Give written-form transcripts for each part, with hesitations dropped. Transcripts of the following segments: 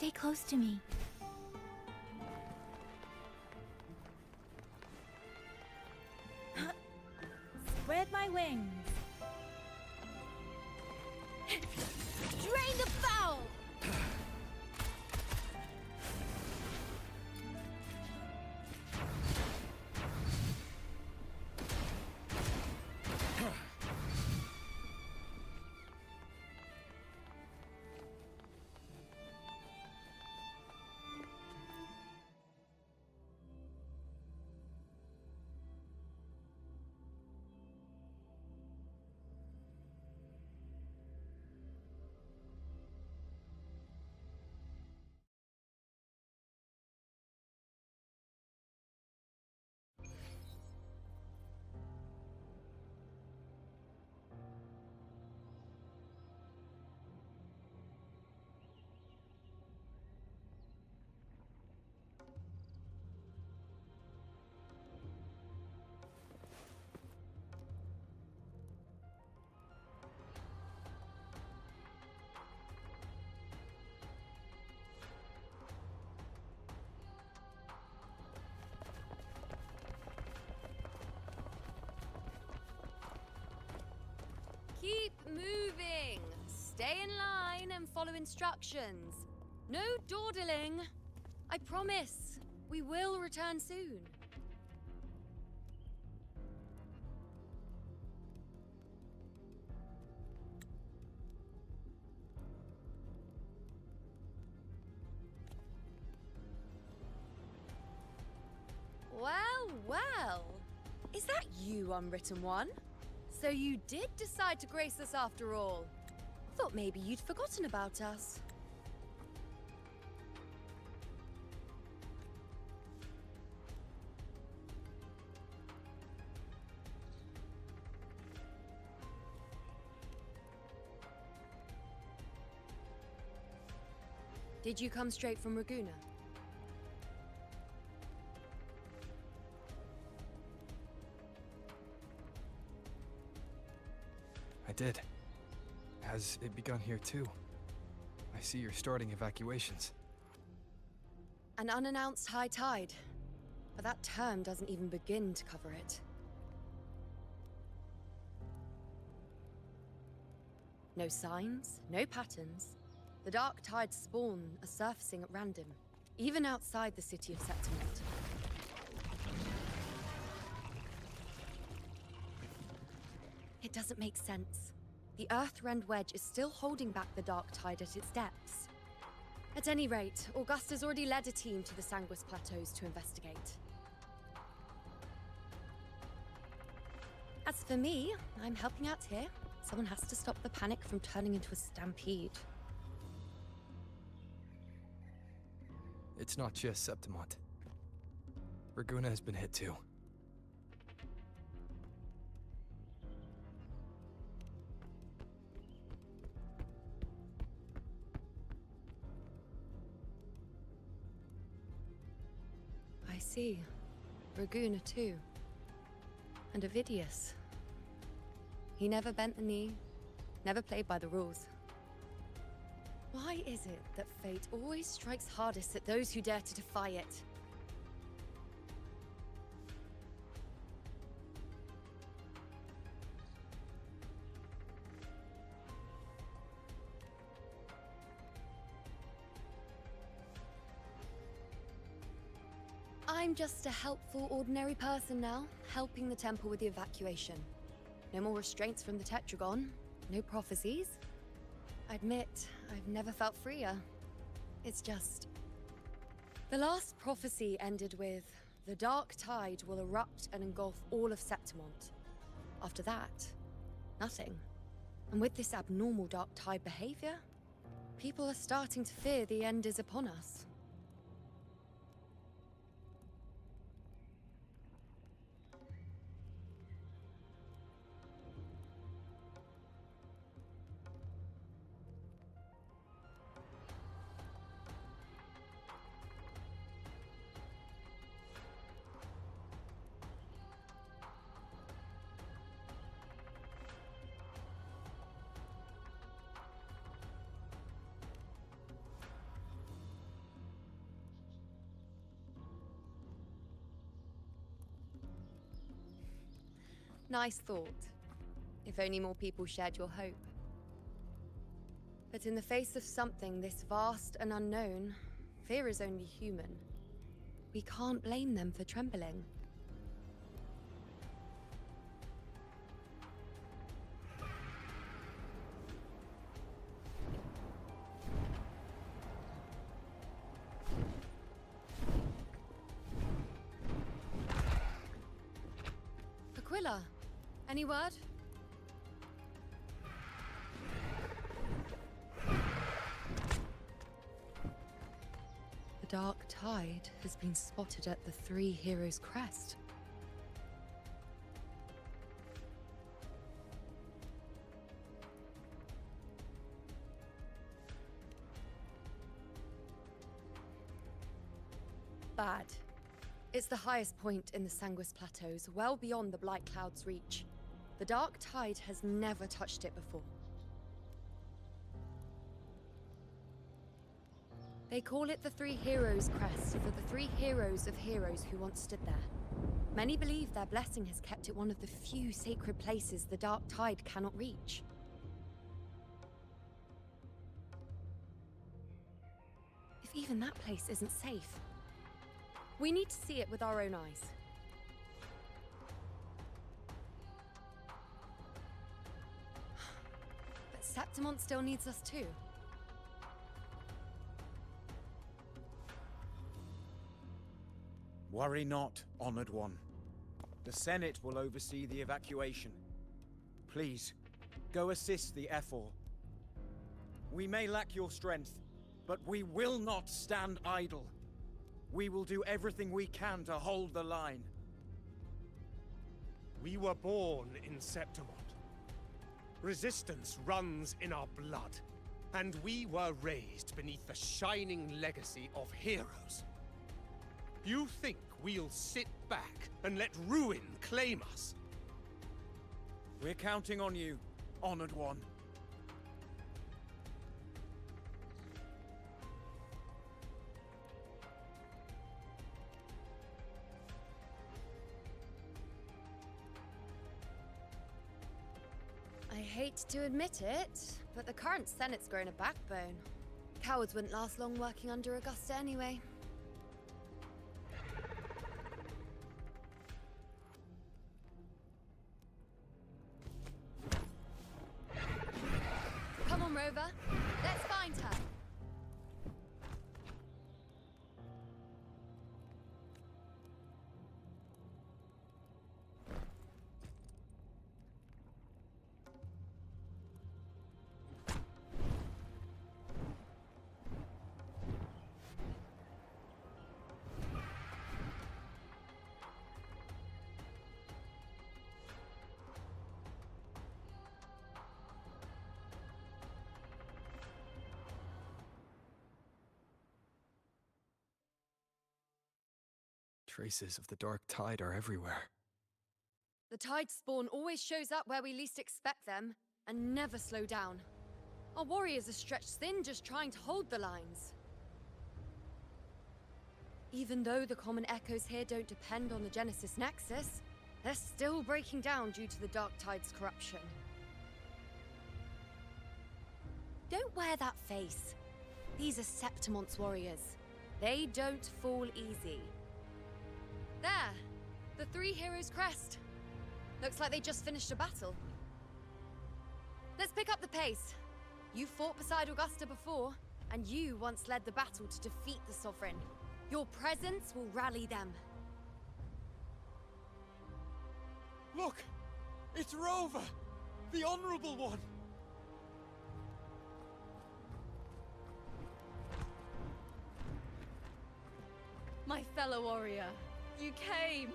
Stay close to me. Spread my wings. Drain the foul! Keep moving! Stay in line and follow instructions. No dawdling. I promise, we will return soon. Well, well. Is that you, Unwritten One? So you did decide to grace us after all. Thought maybe you'd forgotten about us. Did you come straight from Raguna? I did. Has it begun here too? I see you're starting evacuations. An unannounced high tide. But that term doesn't even begin to cover it. No signs, no patterns. The dark tide's spawn are surfacing at random, even outside the city of Septimont. It doesn't make sense. The Earthrend Wedge is still holding back the dark tide at its depths. At any rate, Augusta's already led a team to the Sanguis Plateaus to investigate. As for me, I'm helping out here. Someone has to stop the panic from turning into a stampede. It's not just Septimont. Raguna has been hit too. I see. Raguna too. And Ovidius. He never bent the knee, never played by the rules. Why is it that fate always strikes hardest at those who dare to defy it? I'm just a helpful, ordinary person now, helping the temple with the evacuation. No more restraints from the Tetragon, no prophecies. I admit, I've never felt freer. It's just... The last prophecy ended with, the dark tide will erupt and engulf all of Septimont. After that, nothing. And with this abnormal dark tide behavior, people are starting to fear the end is upon us. Nice thought. If only more people shared your hope. But in the face of something this vast and unknown, fear is only human. We can't blame them for trembling. Aquila, any word? The dark tide has been spotted at the Three Heroes' crest. Bad. It's the highest point in the Sanguis Plateaus, well beyond the Blight Cloud's reach. The dark tide has never touched it before. They call it the Three Heroes' Crest for the three heroes of heroes who once stood there. Many believe their blessing has kept it one of the few sacred places the dark tide cannot reach. If even that place isn't safe, we need to see it with our own eyes. But Septimont still needs us too. Worry not, Honored One. The Senate will oversee the evacuation. Please, go assist the Ephor. We may lack your strength, but we will not stand idle. We will do everything we can to hold the line. We were born in Septimont. Resistance runs in our blood, and we were raised beneath the shining legacy of heroes. You think we'll sit back and let ruin claim us? We're counting on you, Honored One. I hate to admit it, but the current Senate's grown a backbone. Cowards wouldn't last long working under Augusta anyway. Come on, Rover. Let's find her. Traces of the dark tide are everywhere. The tide spawn always shows up where we least expect them, and never slow down. Our warriors are stretched thin just trying to hold the lines. Even though the common echoes here don't depend on the Genesis Nexus, they're still breaking down due to the dark tide's corruption. Don't wear that face. These are Septimont's warriors. They don't fall easy. There! The Three Heroes' Crest. Looks like they just finished a battle. Let's pick up the pace. You fought beside Augusta before, and you once led the battle to defeat the Sovereign. Your presence will rally them. Look! It's Rover! The Honorable One! My fellow warrior, you came!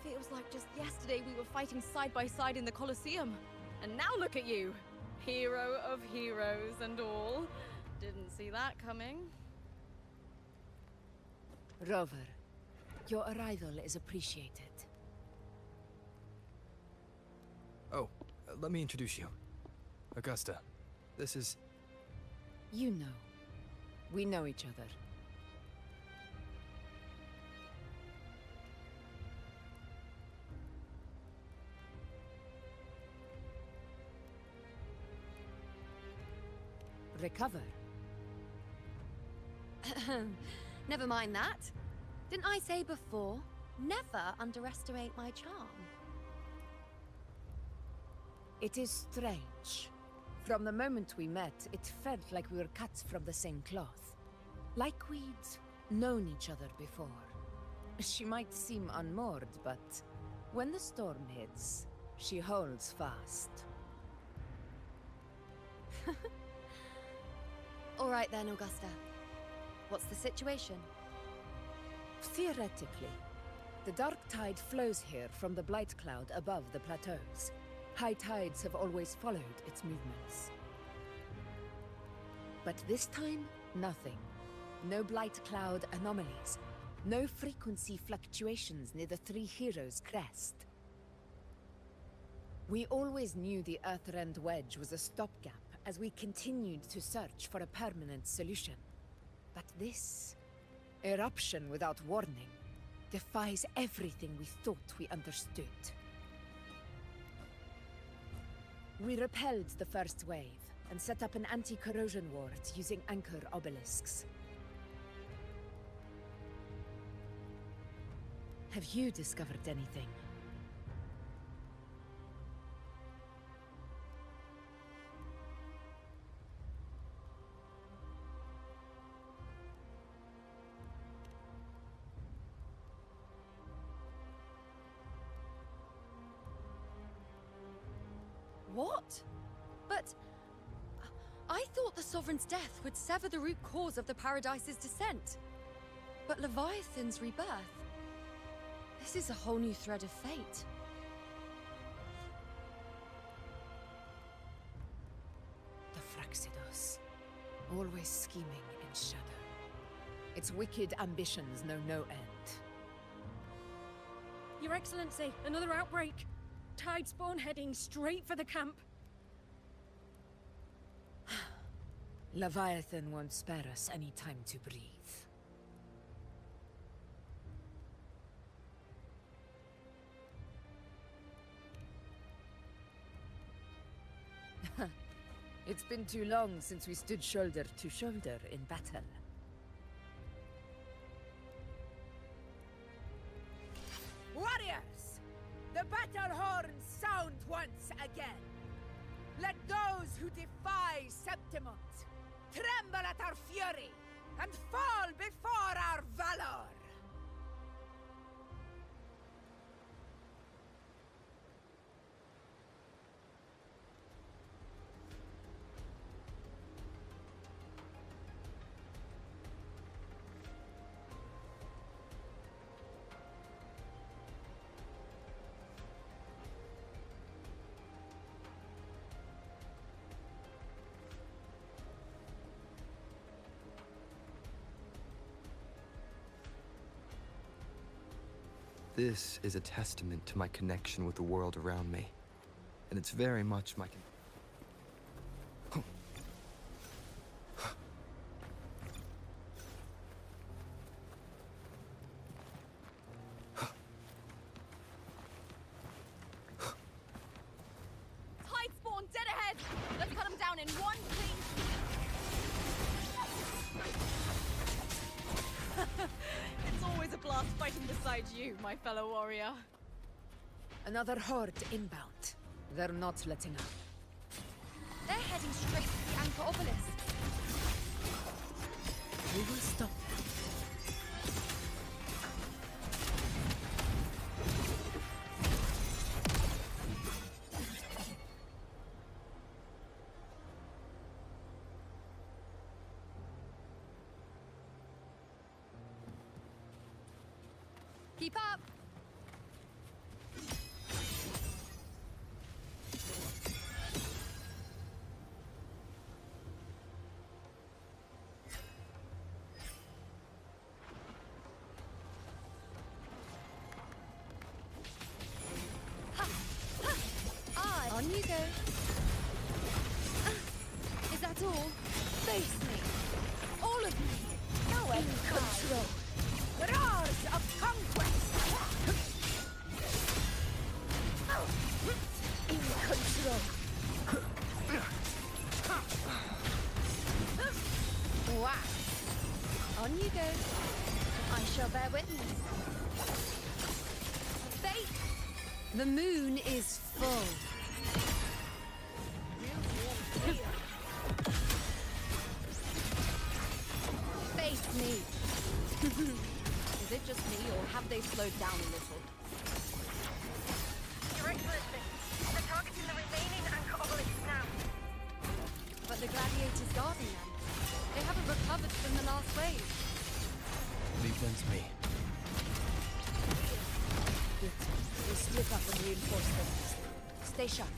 Feels like just yesterday we were fighting side by side in the Colosseum. And now look at you! Hero of heroes and all. Didn't see that coming. Rover, your arrival is appreciated. Oh, let me introduce you. Augusta, this is You know. We know each other. Recover. Never mind that. Didn't I say before? Never underestimate my charm. It is strange. From the moment we met, it felt like we were cut from the same cloth. Like we'd known each other before. She might seem unmoored, but when the storm hits, she holds fast. All right then, Augusta. What's the situation? Theoretically, the dark tide flows here from the blight cloud above the plateaus. High tides have always followed its movements. But this time, nothing. No blight cloud anomalies. No frequency fluctuations near the Three Heroes crest. We always knew the Earthrend Wedge was a stopgap as we continued to search for a permanent solution. But this eruption without warning defies everything we thought we understood. We repelled the first wave and set up an anti-corrosion ward using anchor obelisks. Have you discovered anything? What? But I thought the Sovereign's death would sever the root cause of the Paradise's descent. But Leviathan's rebirth... This is a whole new thread of fate. The Fraxidos. Always scheming in shadow. Its wicked ambitions know no end. Your Excellency, another outbreak. Tide spawn heading straight for the camp. Leviathan won't spare us any time to breathe. It's been too long since we stood shoulder to shoulder in battle. Warriors! The battle horns sound once again. Let those who defy Septimont tremble at our fury and fall before our valor! This is a testament to my connection with the world around me. And it's very much my Tide spawn dead ahead! Let's cut them down in one clean sweep. It's always a blast fighting beside you, my fellow warrior. Another horde inbound. They're not letting up. They're heading straight for the anchor obelisk. We will stop them. Keep up! On you go. Is that all? Face me! All of you! No In control! Roars of conquest! In control! Wow! On you go. I shall bear witness. Fate! The moon is full. Face me. Is it just me, or have they slowed down a little? Your Excellency, they're targeting the remaining anchor obelisks now. But the gladiators guarding them. They haven't recovered from the last wave. Leave them to me. Good. We split up and reinforce them. Stay sharp.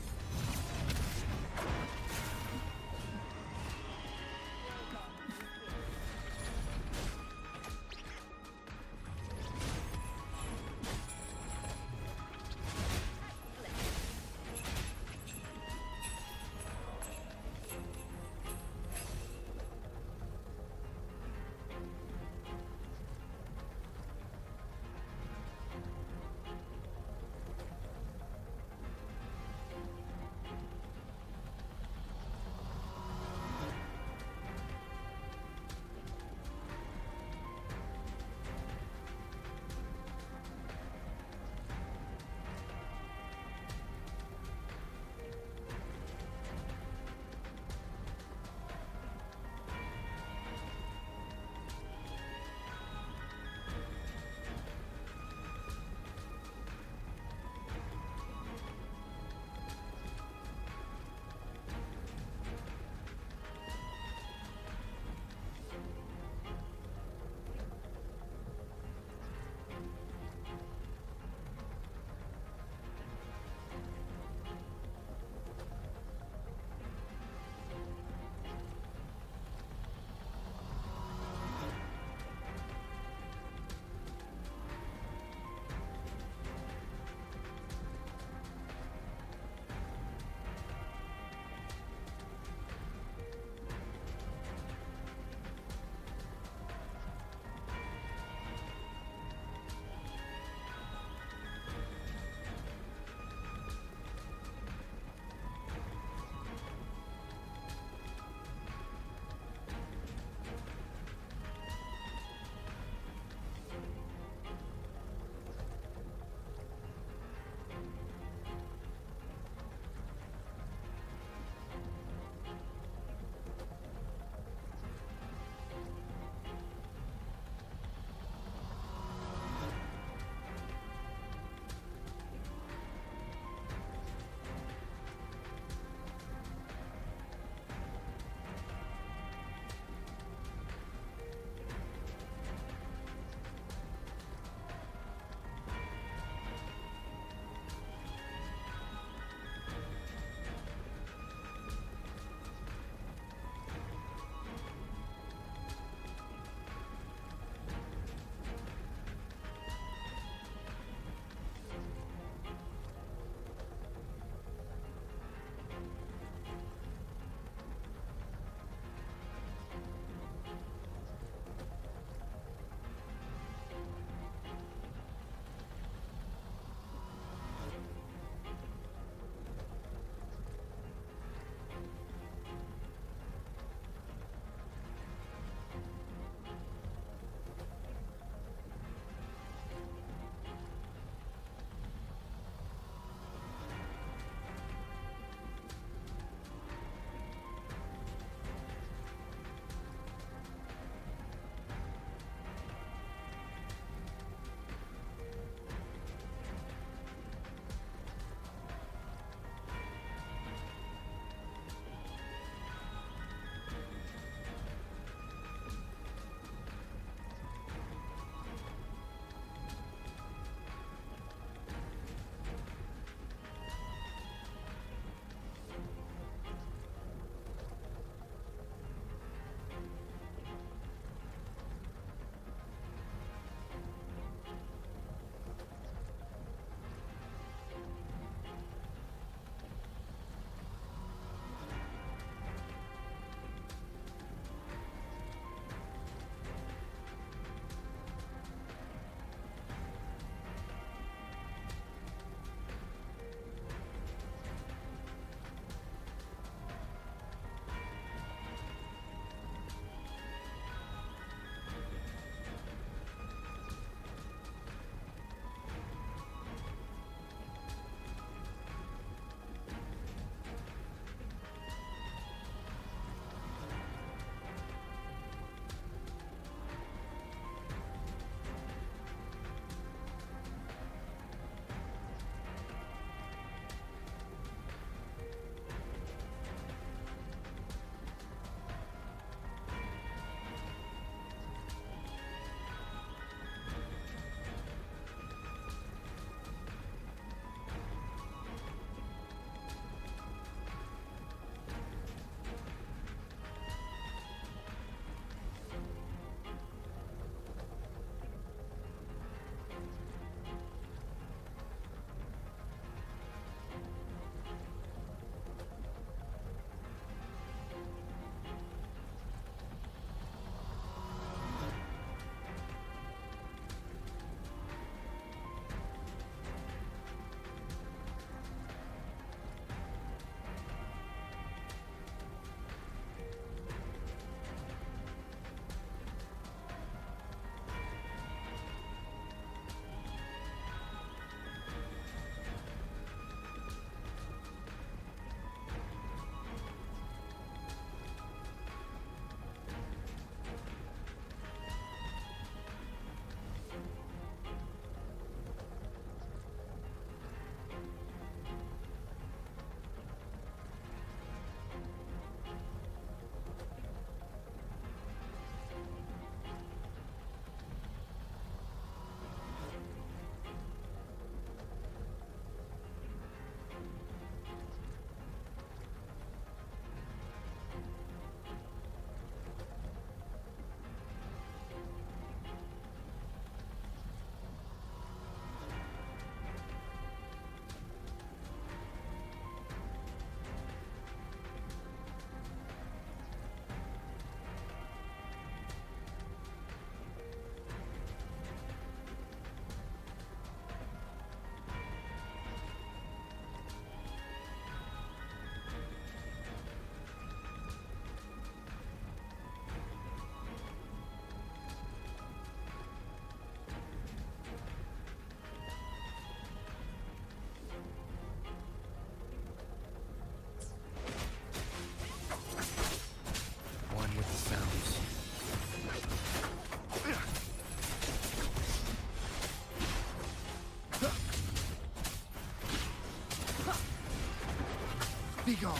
Be gone.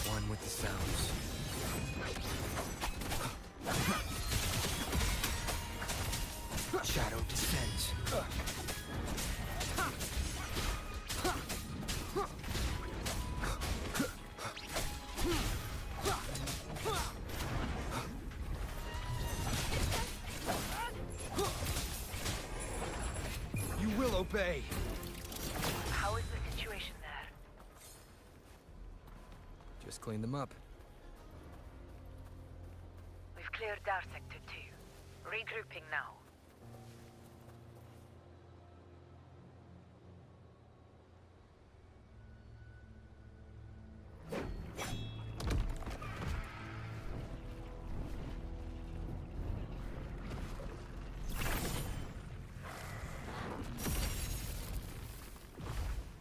One with the sounds. Shadow descends. You will obey. How is the situation there? Just clean them up. We've cleared our sector 2. Regrouping now.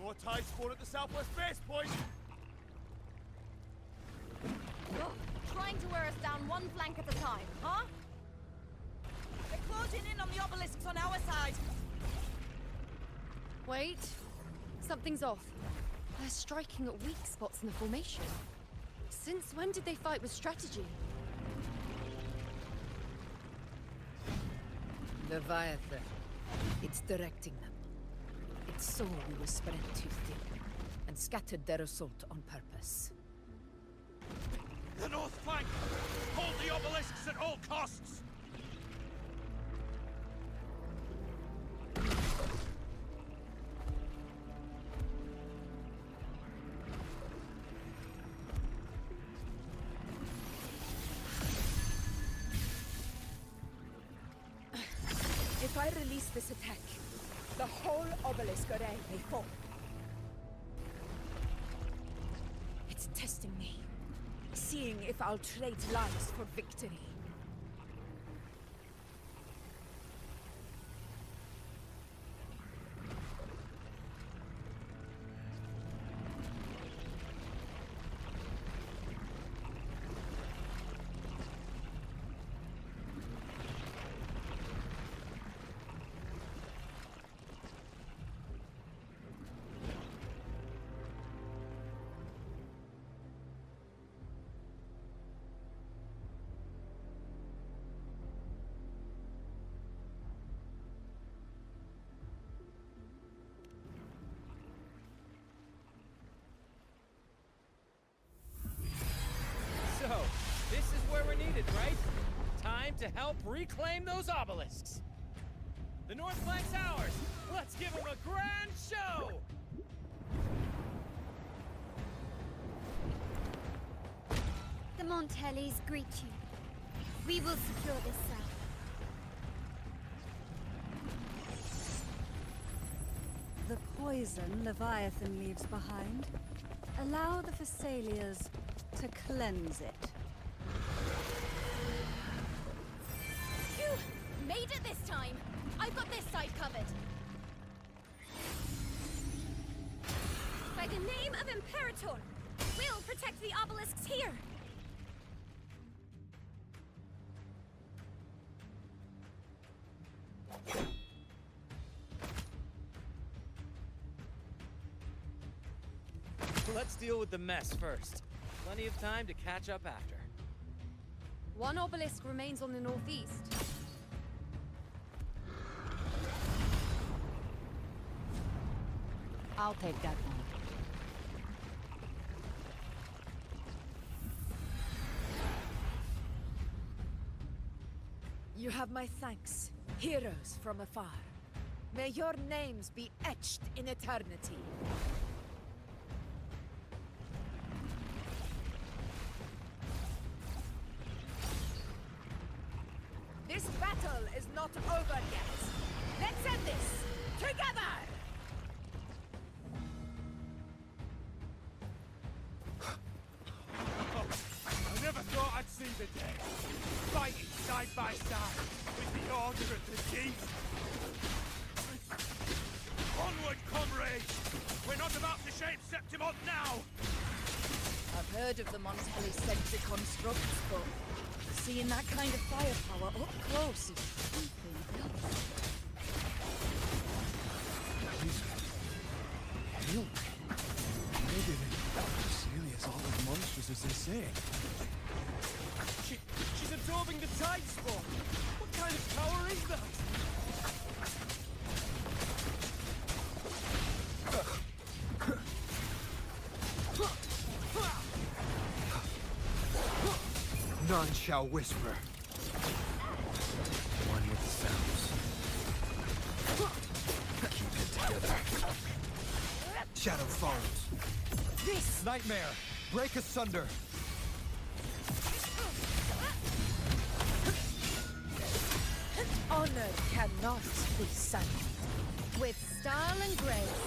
More tide spawn at the southwest base point! Ugh, trying to wear us down one flank at a time, huh? They're closing in on the obelisks on our side. Wait. Something's off. They're striking at weak spots in the formation. Since when did they fight with strategy? Leviathan. It's directing them. It saw we were spread too thin, and scattered their assault on purpose. The north flank! Hold the obelisks at all costs! If I release this attack, the whole obelisk array may fall. It's testing me, seeing if I'll trade lives for victory. So, this is where we're needed, right? Time to help reclaim those obelisks. The north flank's ours. Let's give them a grand show! The Montellis greet you. We will secure this south. The poison Leviathan leaves behind. Allow the Thessalias to cleanse it. Phew! Made it this time! I've got this side covered! By the name of Imperator, we'll protect the obelisks here! Let's deal with the mess first. Plenty of time to catch up after. One obelisk remains on the northeast. I'll take that one. You have my thanks, heroes from afar. May your names be etched in eternity. This battle is not over yet. Let's end this together! I never thought I'd see the day. Fighting side by side with the Order of the Deep. Onward, comrades! We're not about to shape Septimont now! I've heard of the Montelli sentry constructs, but Seeing that kind of firepower up close is something else. Heal? Maybe Celia's all as monstrous as they say. She's absorbing the tide spawn. What kind of power is that? None shall whisper. One with the sounds. Keep it together. Shadow falls. This Nightmare! Break asunder! honor cannot be sullied. With style and grace.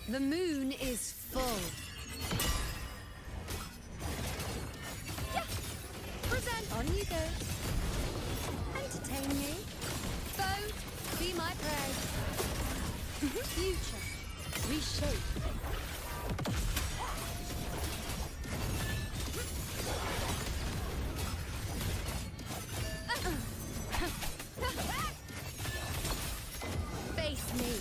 The moon is full. Yeah. Present. On you go. Entertain me. Foe, be my prey. Future. Reshape. Face me.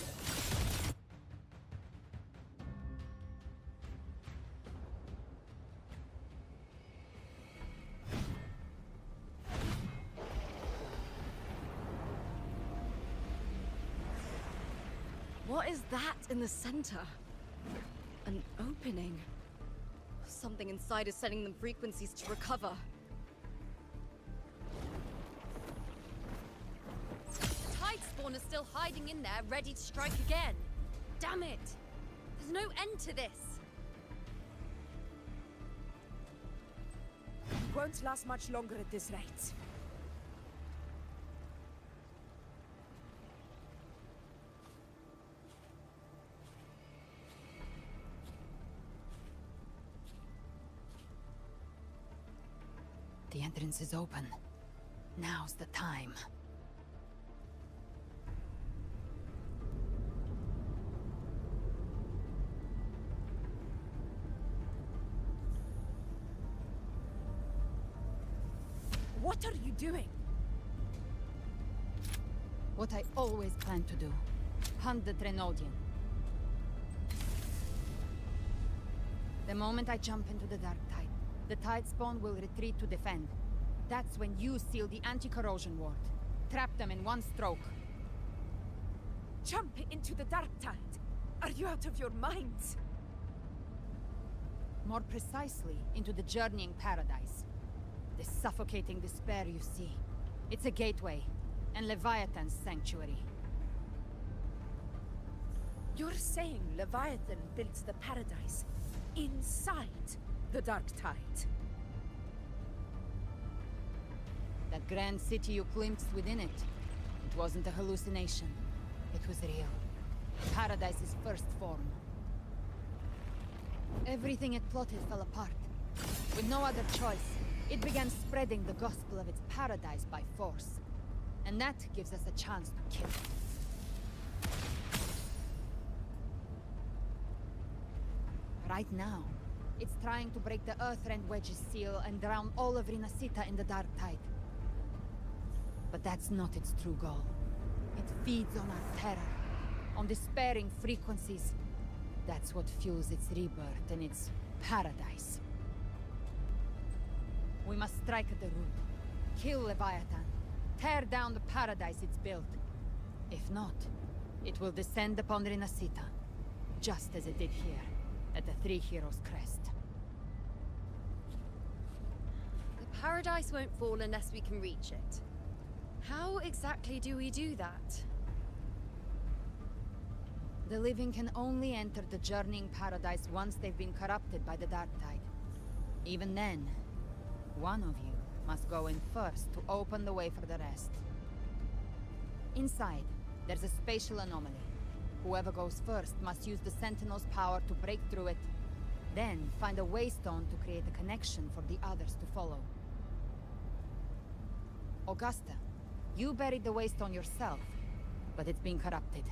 What is that in the center? An opening. Something inside is sending them frequencies to recover. Tide spawn is still hiding in there, ready to strike again. Damn it! There's no end to this. It won't last much longer at this rate. The entrance is open. Now's the time. What are you doing? What I always planned to do. Hunt the Trenodian. The moment I jump into the Dark Tide, the Tide Spawn will retreat to defend. That's when you seal the anti-corrosion ward. Trap them in one stroke. Jump into the Dark Tide! Are you out of your minds? More precisely, into the journeying paradise. The suffocating despair you see. It's a gateway, and Leviathan's sanctuary. You're saying Leviathan built the paradise inside the Dark Tide? That grand city you glimpsed within it, it wasn't a hallucination. It was real. Paradise's first form. Everything it plotted fell apart. With no other choice, it began spreading the gospel of its paradise by force. And that gives us a chance to kill it. Right now, it's trying to break the Earthrend Wedge's seal and drown all of Rinasita in the Dark Tide. But that's not its true goal. It feeds on our terror, on despairing frequencies. That's what fuels its rebirth and its paradise. We must strike at the root, kill Leviathan, tear down the paradise it's built. If not, it will descend upon Rinasita, just as it did here, at the Three Heroes' Crest. The paradise won't fall unless we can reach it. How exactly do we do that? The living can only enter the journeying paradise once they've been corrupted by the Dark Tide. Even then, one of you must go in first to open the way for the rest. Inside, there's a spatial anomaly. Whoever goes first must use the Sentinel's power to break through it, then find a waystone to create a connection for the others to follow. Augusta, you buried the waystone yourself, but it's been corrupted.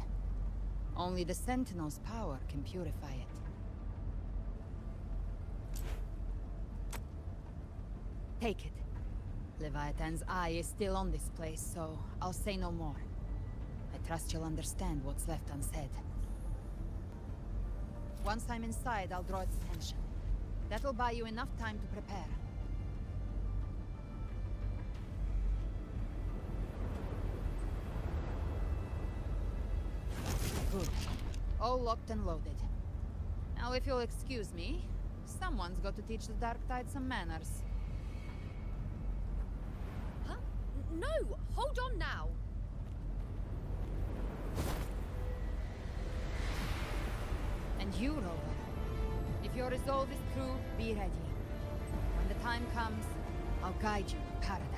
Only the Sentinel's power can purify it. Take it. Leviathan's eye is still on this place, so I'll say no more. I trust you'll understand what's left unsaid. Once I'm inside, I'll draw its attention. That'll buy you enough time to prepare. Good. All locked and loaded. Now, if you'll excuse me, someone's got to teach the Dark Tide some manners. Huh? No! Hold on now! And you, Rover. If your resolve is true, be ready. When the time comes, I'll guide you to paradise.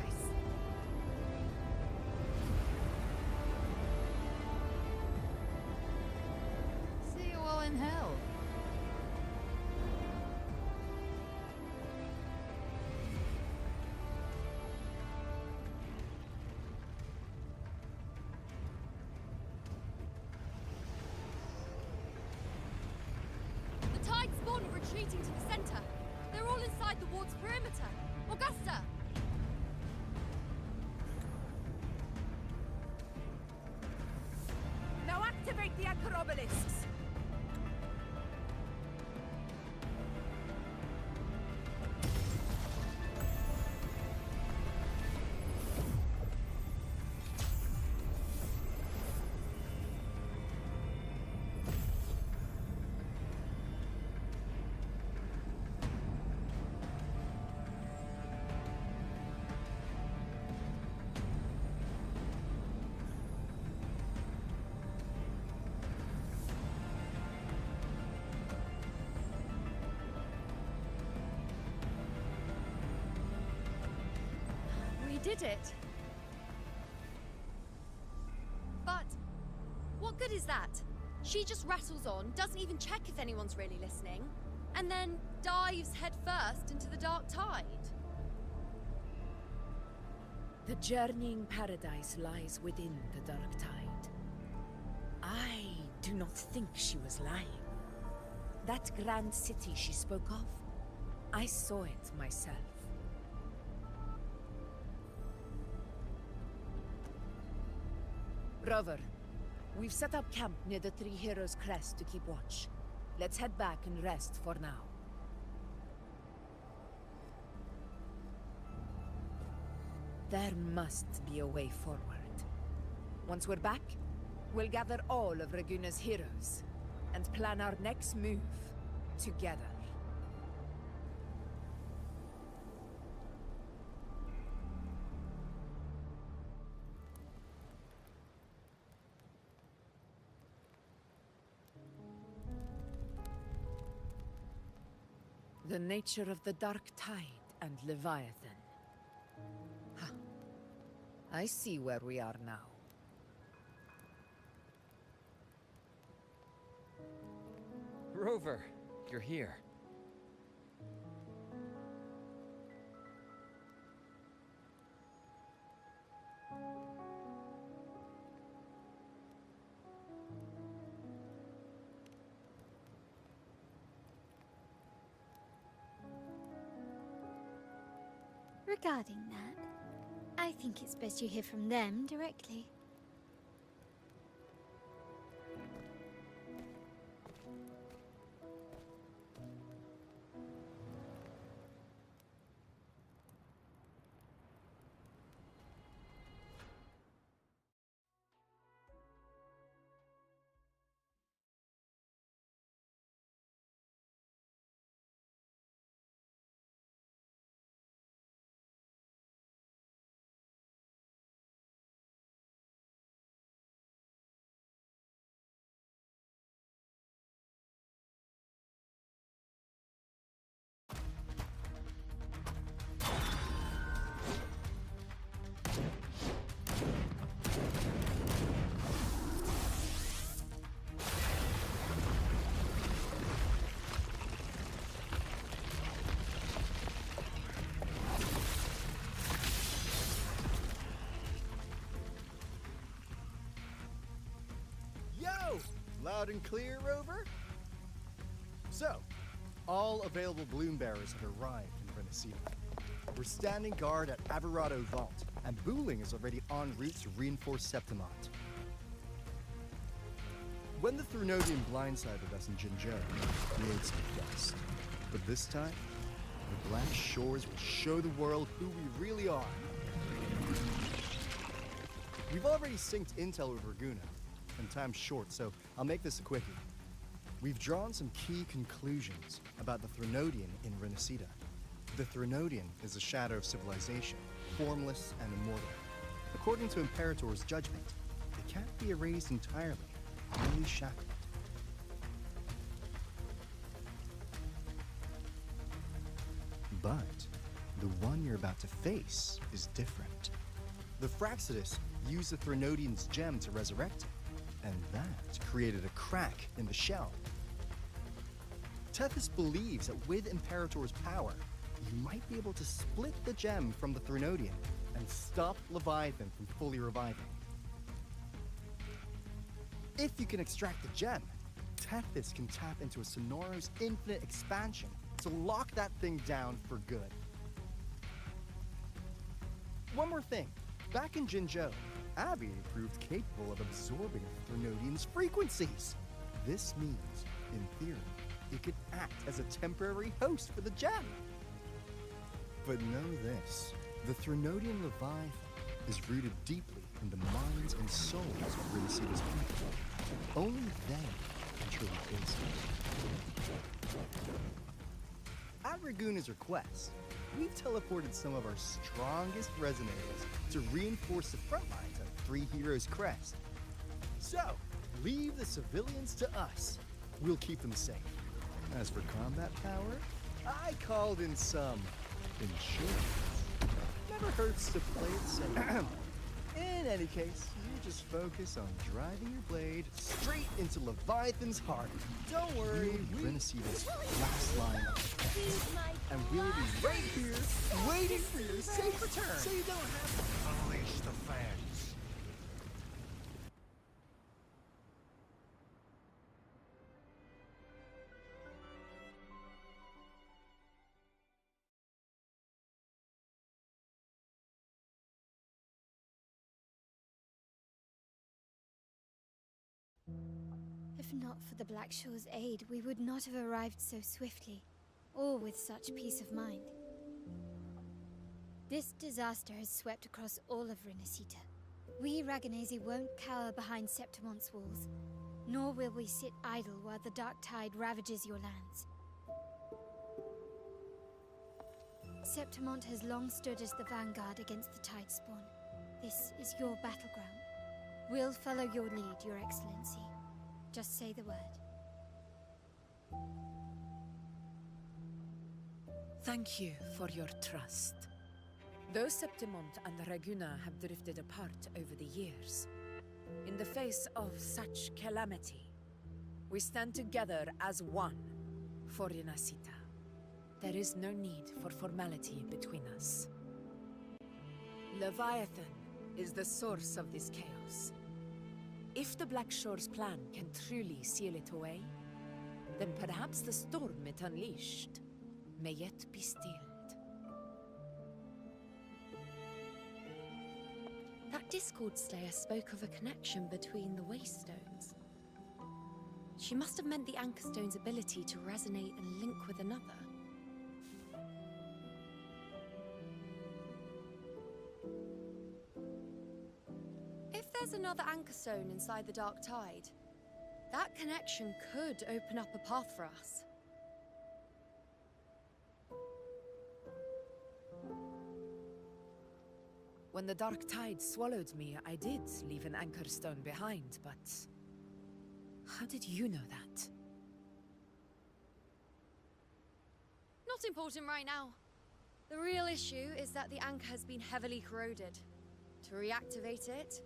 See you all in hell. The Tide spawn are retreating to the center. They're all inside the ward's perimeter. Augusta! Now activate the anchor obelisks! We did it. But what good is that? She just rattles on, doesn't even check if anyone's really listening, and then dives headfirst into the Dark Tide. The journeying paradise lies within the Dark Tide. I do not think she was lying. That grand city she spoke of, I saw it myself. Rover, we've set up camp near the Three Heroes Crest to keep watch. Let's head back and rest for now. There must be a way forward. Once we're back, we'll gather all of Raguna's heroes and plan our next move together. The nature of the Dark Tide and Leviathan. Ha. I see where we are now. Rover, you're here. Regarding that, I think it's best you hear from them directly. Loud and clear, Rover? So, all available bloom bearers have arrived in Renaissance. We're standing guard at Averado Vault, and Booling is already en route to reinforce Septimont. When the Threnodian blindsided us in Jinzhou, we made some dust. But this time, the Black Shores will show the world who we really are. We've already synced intel with Raguna, and time's short, so I'll make this a quickie. We've drawn some key conclusions about the Threnodian in Renacida. The Threnodian is a shadow of civilization, formless and immortal. According to Imperator's judgment, they can't be erased entirely, only shackled. But the one you're about to face is different. The Fraxidus used the Threnodian's gem to resurrect him, and that created a crack in the shell. Tethys believes that with Imperator's power, you might be able to split the gem from the Threnodian and stop Leviathan from fully reviving. If you can extract the gem, Tethys can tap into a Sonoro's infinite expansion to lock that thing down for good. One more thing. Back in Jinzhou, Abby proved capable of absorbing the Threnodian's frequencies. This means, in theory, it could act as a temporary host for the gem. But know this, the Threnodian Leviathan is rooted deeply in the minds and souls of Renacida's people. Only they can truly face it. At Raguna's request, we've teleported some of our strongest resonators to reinforce the front lines at Three Heroes Crest. So, leave the civilians to us. We'll keep them safe. As for combat power, I called in some insurance. Never hurts to play it safe. In any case, you just focus on driving your blade straight into Leviathan's heart. Don't worry, Renacida's last line of defense. And we'll be right here, waiting for your safe return, so you don't have to unleash the fans. If not for the Black Shore's aid, we would not have arrived so swiftly, or with such peace of mind. This disaster has swept across all of Renacita. We Raganese won't cower behind Septimont's walls, nor will we sit idle while the Dark Tide ravages your lands. Septimont has long stood as the vanguard against the Tidespawn. This is your battleground. We'll follow your lead, Your Excellency. Just say the word. Thank you for your trust. Though Septimont and Raguna have drifted apart over the years, in the face of such calamity, we stand together as one for Renacita. There is no need for formality between us. Leviathan is the source of this chaos. If the Black Shore's plan can truly seal it away, then perhaps the storm it unleashed may yet be stilled. That Discord Slayer spoke of a connection between the Waystones. She must have meant the Anchorstone's ability to resonate and link with another. If there's another Anchorstone inside the Dark Tide, that connection could open up a path for us. When the Dark Tide swallowed me, I did leave an Anchorstone behind, but how did you know that? Not important right now. The real issue is that the anchor has been heavily corroded. To reactivate it,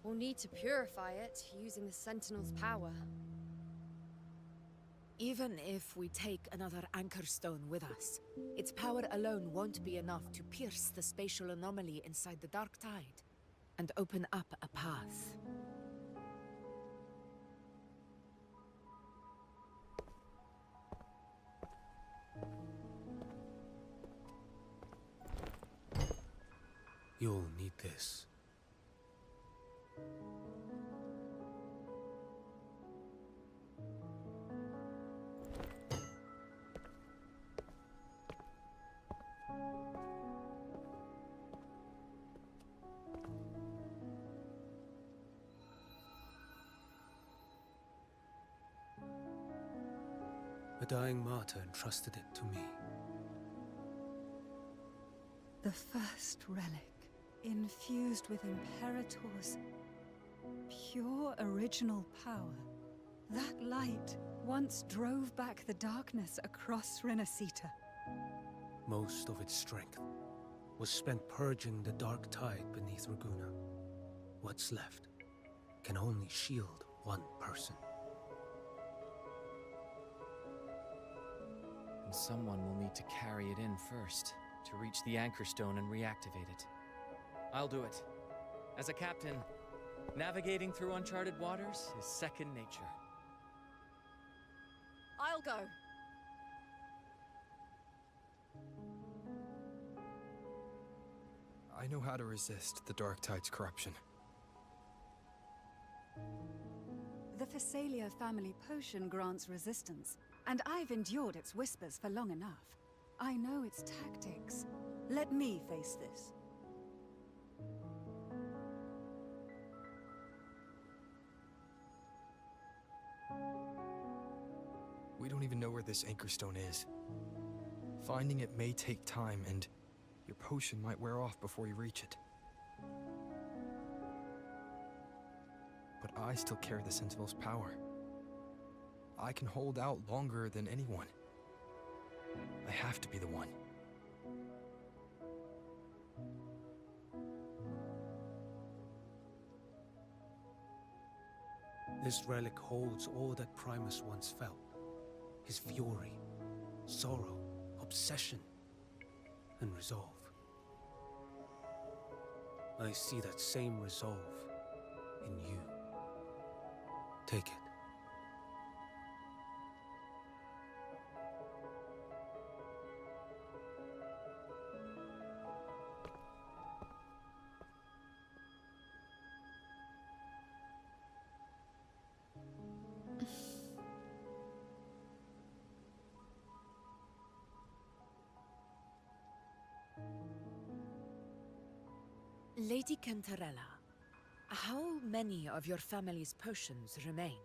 we'll need to purify it using the Sentinel's power. Even if we take another Anchorstone with us, its power alone won't be enough to pierce the spatial anomaly inside the Dark Tide and open up a path. You'll need this. A dying martyr entrusted it to me. The first relic, infused with Imperator's pure original power. That light once drove back the darkness across Renacita. Most of its strength was spent purging the dark tide beneath Raguna. What's left can only shield one person. And someone will need to carry it in first, to reach the Anchor Stone and reactivate it. I'll do it. As a captain, navigating through uncharted waters is second nature. I'll go. I know how to resist the Dark Tide's corruption. The Phasalia family potion grants resistance, and I've endured its whispers for long enough. I know its tactics. Let me face this. We don't even know where this Anchor Stone is. Finding it may take time, and your potion might wear off before you reach it. But I still carry the Sentinel's power. I can hold out longer than anyone. I have to be the one. This relic holds all that Primus once felt. His fury, sorrow, obsession, and resolve. I see that same resolve in you. Take it. Lady Cantarella, how many of your family's potions remain?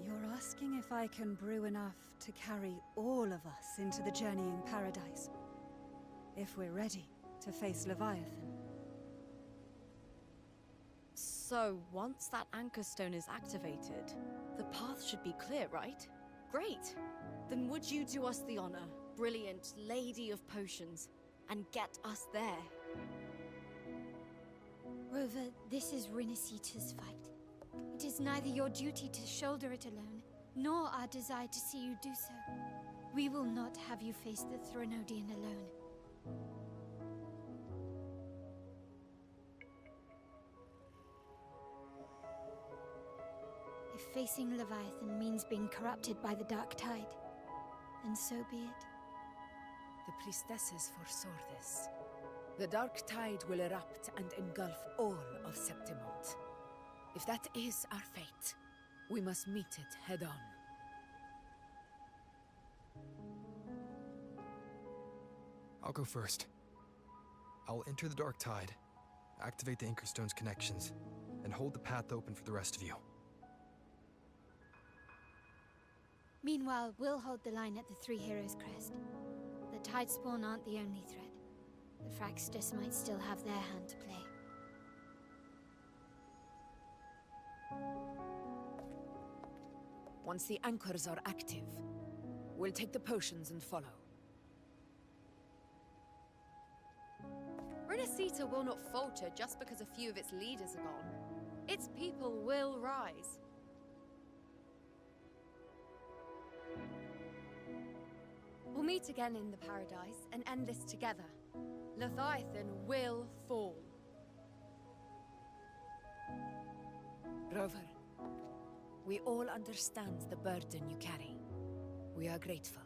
You're asking if I can brew enough to carry all of us into the journeying paradise. If we're ready to face Leviathan. So, once that Anchor Stone is activated, the path should be clear, right? Great! Then would you do us the honor, brilliant Lady of Potions, and get us there? Rover, this is Renacita's fight. It is neither your duty to shoulder it alone, nor our desire to see you do so. We will not have you face the Threnodian alone. If facing Leviathan means being corrupted by the Dark Tide, then so be it. The priestesses foresaw this. The Dark Tide will erupt and engulf all of Septimont. If that is our fate, we must meet it head-on. I'll go first. I'll enter the Dark Tide, activate the Anchor Stone's connections, and hold the path open for the rest of you. Meanwhile, we'll hold the line at the Three Heroes Crest. The Tidespawn aren't the only threat. The Fraxters might still have their hand to play. Once the anchors are active, we'll take the potions and follow. Renacita will not falter just because a few of its leaders are gone. Its people will rise. We'll meet again in the paradise and end this together. Leviathan will fall. Rover, we all understand the burden you carry. We are grateful.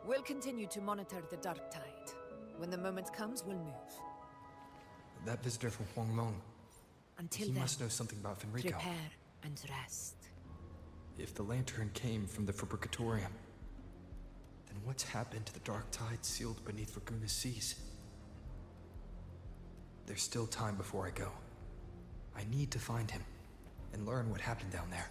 We'll continue to monitor the dark tide. When the moment comes, we'll move. That visitor from Huanglong. Until He then, must know something about Fenrico. prepare and rest. If the lantern came from the Fabricatorium, then what's happened to the dark tide sealed beneath Raguna's seas? There's still time before I go. I need to find him and learn what happened down there.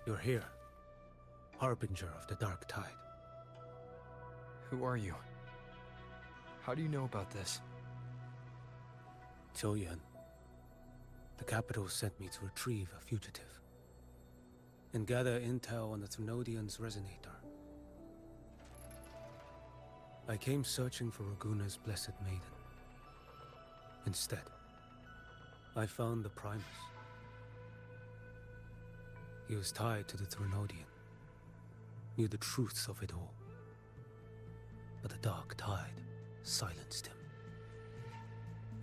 You're here, Harbinger of the Dark Tide. Who are you? How do you know about this? Choyan. The capital sent me to retrieve a fugitive and gather intel on the Thrunodian's resonator. I came searching for Raguna's Blessed Maiden. Instead, I found the Primus. He was tied to the Thrunodian, knew the truths of it all. But the Dark Tide silenced him.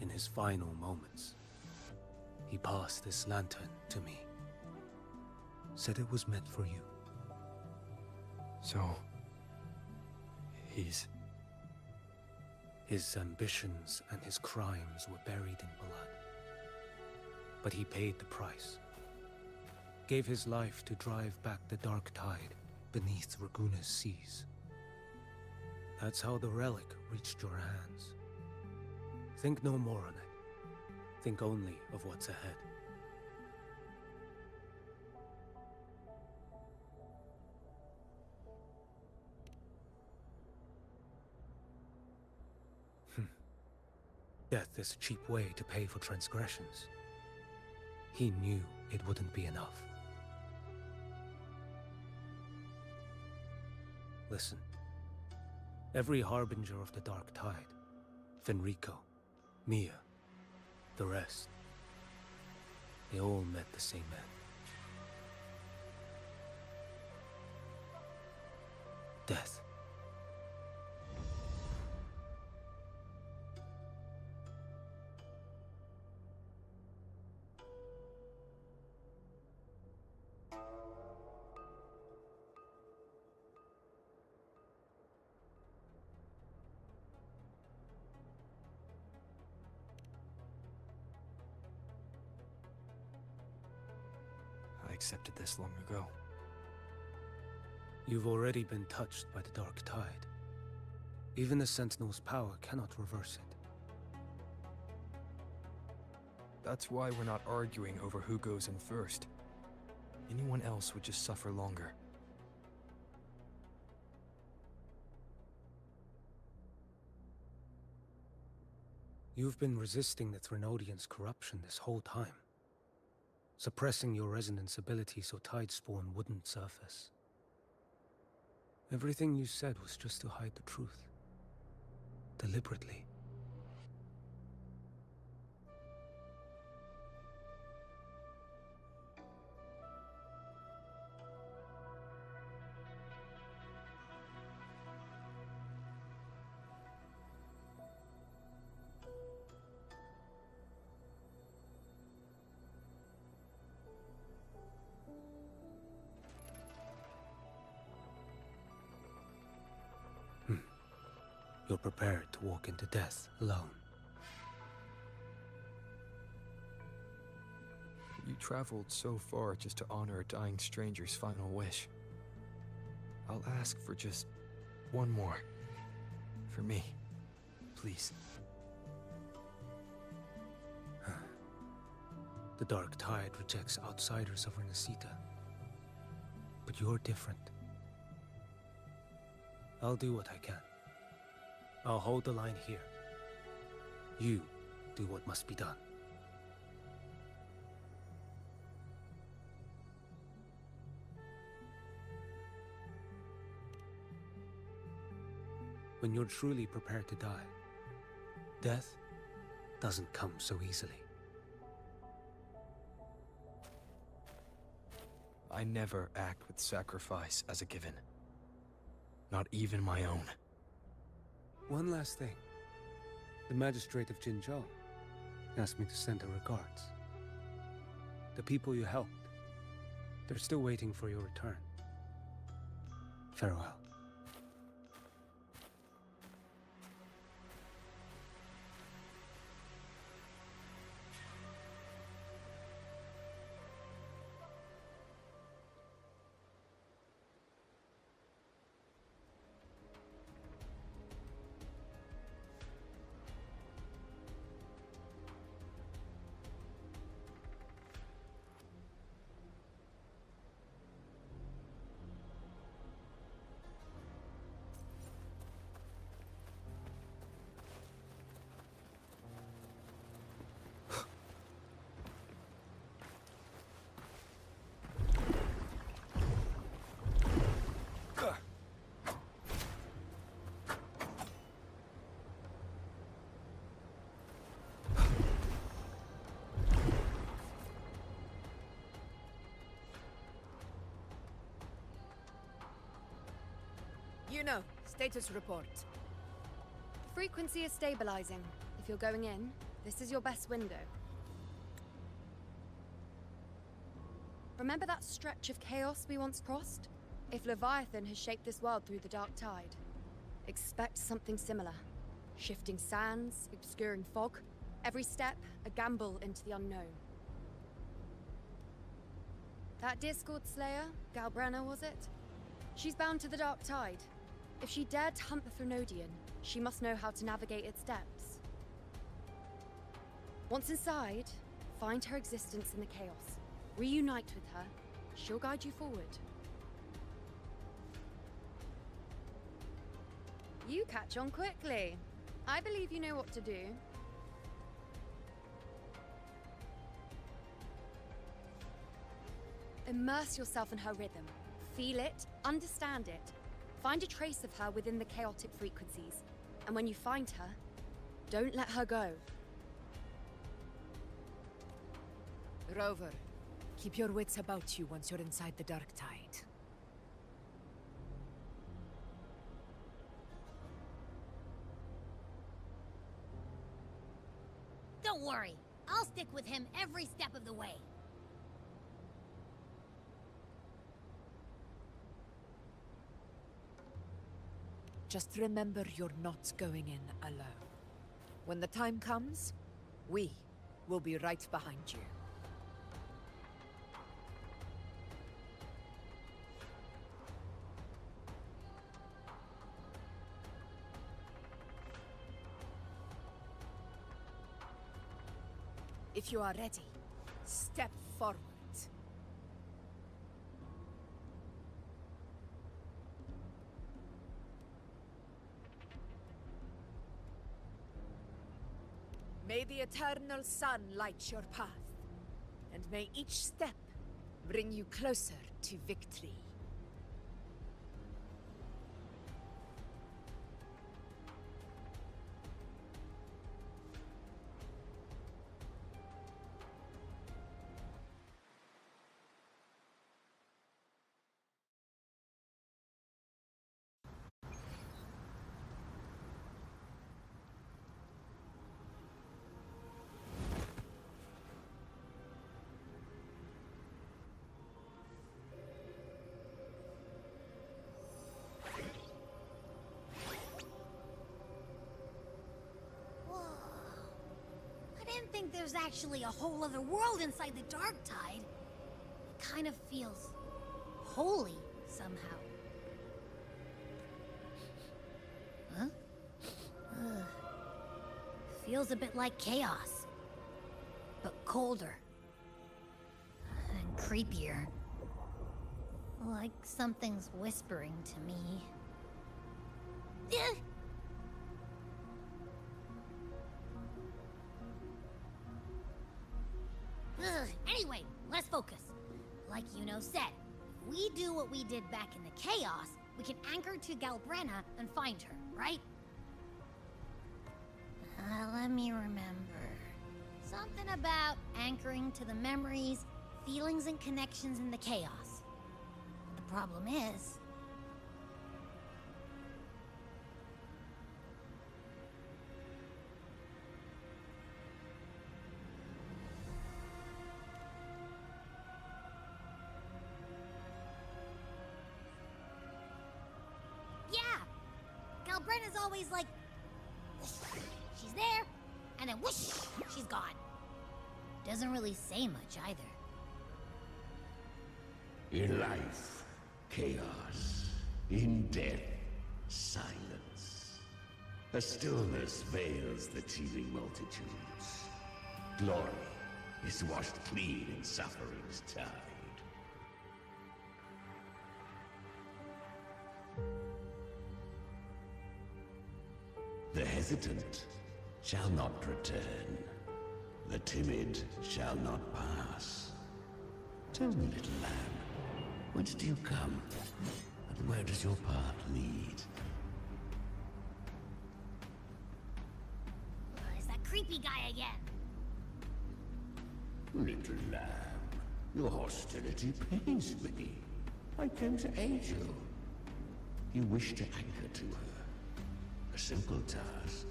In his final moments, he passed this lantern to me. Said it was meant for you. So... he's... His ambitions and his crimes were buried in blood. But he paid the price. Gave his life to drive back the Dark Tide beneath Raguna's seas. That's how the relic reached your hands. Think no more on it. Think only of what's ahead. Death is a cheap way to pay for transgressions. He knew it wouldn't be enough. Listen. Every Harbinger of the Dark Tide, Fenrico, Mia, the rest, they all met the same end. Death. I accepted this long ago. You've already been touched by the Dark Tide. Even the Sentinel's power cannot reverse it. That's why we're not arguing over who goes in first. Anyone else would just suffer longer. You've been resisting the Thrunodian's corruption this whole time. Suppressing your resonance ability so Tidespawn wouldn't surface. Everything you said was just to hide the truth. Deliberately. You're prepared to walk into death alone. You traveled so far just to honor a dying stranger's final wish. I'll ask for just one more. For me. Please. The Dark Tide rejects outsiders of Renacita. But you're different. I'll do what I can. I'll hold the line here. You do what must be done. When you're truly prepared to die, death doesn't come so easily. I never act with sacrifice as a given. Not even my own. One last thing. The magistrate of Jinzhou asked me to send her regards. The people you helped, they're still waiting for your return. Farewell. Juno, status report. Frequency is stabilizing. If you're going in, this is your best window. Remember that stretch of chaos we once crossed? If Leviathan has shaped this world through the dark tide, expect something similar. Shifting sands, obscuring fog, every step a gamble into the unknown. That Discord Slayer, Galbrenna was it? She's bound to the dark tide. If she dared to hunt the Threnodian, she must know how to navigate its depths. Once inside, find her existence in the chaos. Reunite with her. She'll guide you forward. You catch on quickly. I believe you know what to do. Immerse yourself in her rhythm. Feel it, understand it. Find a trace of her within the chaotic frequencies. And when you find her, don't let her go. Rover, keep your wits about you once you're inside the dark tide. Don't worry. I'll stick with him every step of the way. Just remember you're not going in alone. When the time comes, we will be right behind you. If you are ready, step forward. May the eternal sun light your path, and may each step bring you closer to victory. I didn't think there's actually a whole other world inside the dark tide. It kind of feels holy somehow. Huh? Ugh. Feels a bit like chaos, but colder and creepier. Like something's whispering to me. Ugh. Anyway, let's focus. Like Yuno said, if we do what we did back in the chaos, we can anchor to Galbrenna and find her, right? Let me remember. Something about anchoring to the memories, feelings, and connections in the chaos. But the problem is... Galbrenna's always like, she's there, and then whoosh, she's gone. Doesn't really say much either. In life, chaos. In death, silence. A stillness veils the teeming multitudes. Glory is washed clean in suffering's tide. The hesitant shall not return. The timid shall not pass. Tell me, little lamb, whence do you come? And where does your path lead? It's that creepy guy again. Little lamb, your hostility pains me. I came to aid you. You wish to anchor to her. A simple task.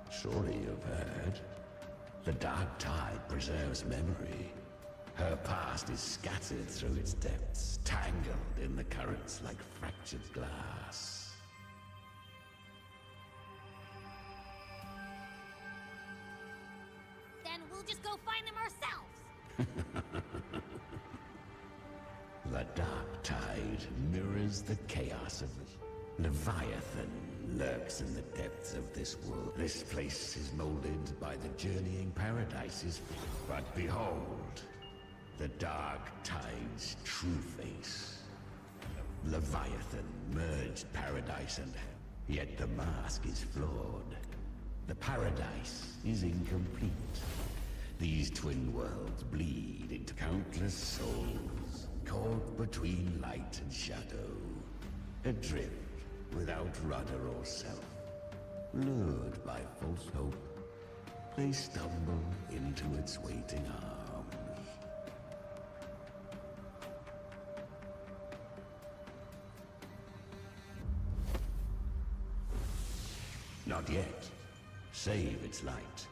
Surely you've heard. The dark tide preserves memory. Her past is scattered through its depths, tangled in the currents like fractured glass. Then we'll just go find them ourselves. The dark tide mirrors the chaos of Leviathan lurks in the depths of this world. This place is molded by the journeying paradises. But behold, the dark tide's true face. Leviathan merged paradise and hell. Yet the mask is flawed. The paradise is incomplete. These twin worlds bleed into countless souls, caught between light and shadow. Adrift without rudder or self. Lured by false hope, they stumble into its waiting arms. Not yet. Save its light.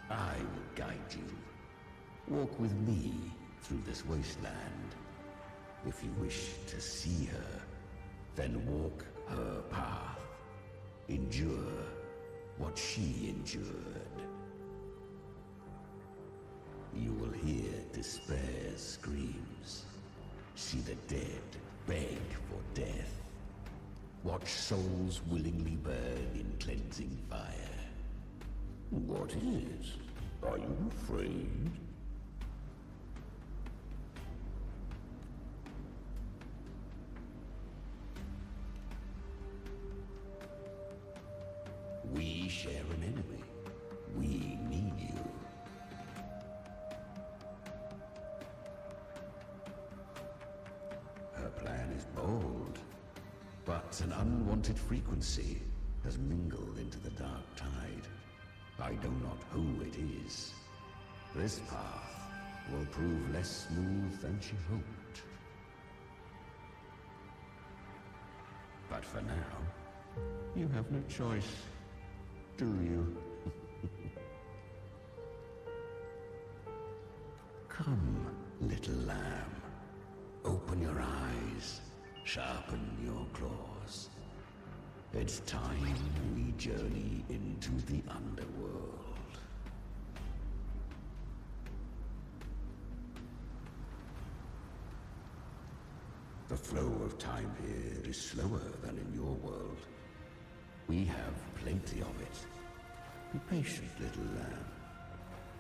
I will guide you. Walk with me through this wasteland. If you wish to see her, then walk her path. Endure what she endured. You will hear despair's screams. See the dead beg for death. Watch souls willingly burn in cleansing fire. What is it? Are you afraid? We share an enemy. We need you. Her plan is bold, but an unwanted frequency has mingled into the dark tide. I know not who it is. This path will prove less smooth than she hoped. But for now, you have no choice. Do you? Come, little lamb. Open your eyes. Sharpen your claws. It's time we journey into the underworld. The flow of time here is slower than in your world. We have plenty of it. Be patient, little lamb.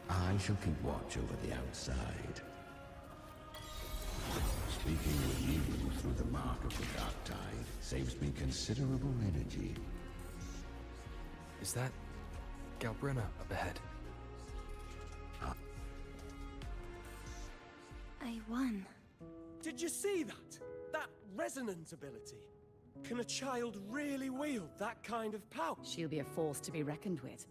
I shall keep watch over the outside. Speaking with you through the mark of the dark tide saves me considerable energy. Is that Galbrina up ahead? I won. Did you see that? That resonance ability? Can a child really wield that kind of power? She'll be a force to be reckoned with.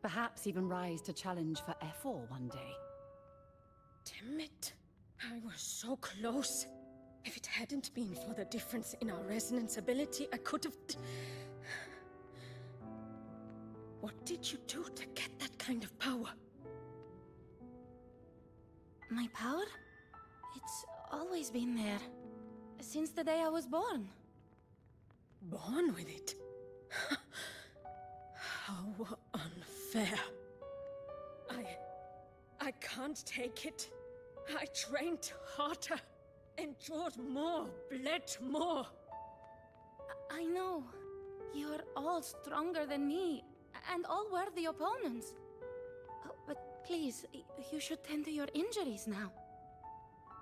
Perhaps even rise to challenge for F4 one day. Damn it. I was so close. If it hadn't been for the difference in our resonance ability, I could have... What did you do to get that kind of power? My power? It's always been there. Since the day I was born. Born with it? How unfair. I can't take it. I trained harder, endured more, bled more. I know. You're all stronger than me, and all worthy opponents. But please, you should tend to your injuries now.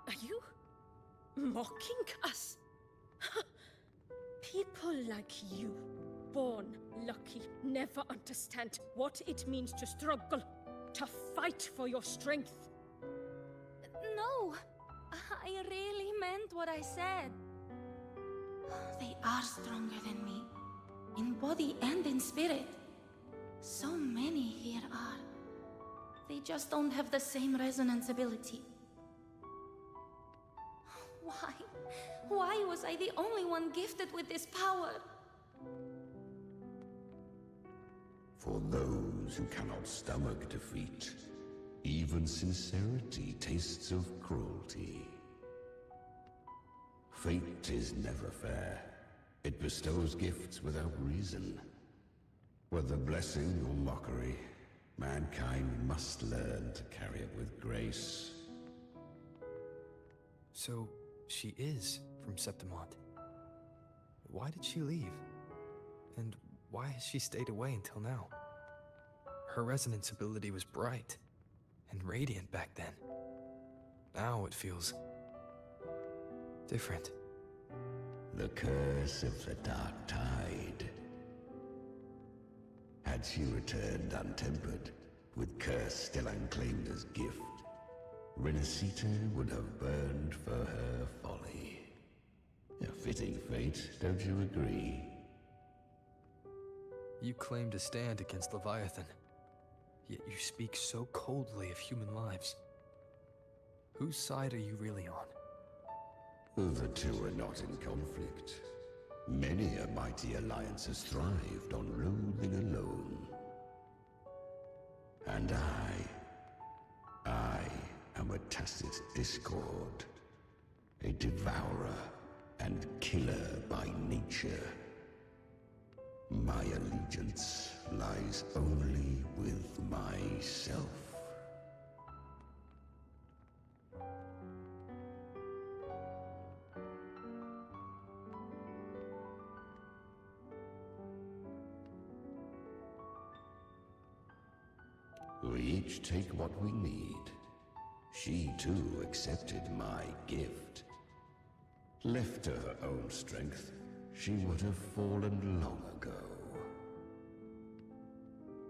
Are you mocking us? People like you, born lucky, never understand what it means to struggle, to fight for your strength. No, I really meant what I said. They are stronger than me, in body and in spirit. So many just don't have the same resonance ability. Why? Why was I the only one gifted with this power? For those who cannot stomach defeat, even sincerity tastes of cruelty. Fate is never fair. It bestows gifts without reason. Whether blessing or mockery, mankind must learn to carry it with grace. So, she is from Septimont. Why did she leave? And why has she stayed away until now? Her resonance ability was bright and radiant back then. Now it feels different. The curse of the Dark Tide. Had she returned untempered, with curse still unclaimed as gift, Renacita would have burned for her folly. A fitting fate, don't you agree? You claim to stand against Leviathan, yet you speak so coldly of human lives. Whose side are you really on? The two are not in conflict. Many a mighty alliance has thrived on ruling alone. And I am a tacit discord, a devourer and killer by nature. My allegiance lies only with myself. We each take what we need. She too accepted my gift. Left to her own strength, she would have fallen long ago.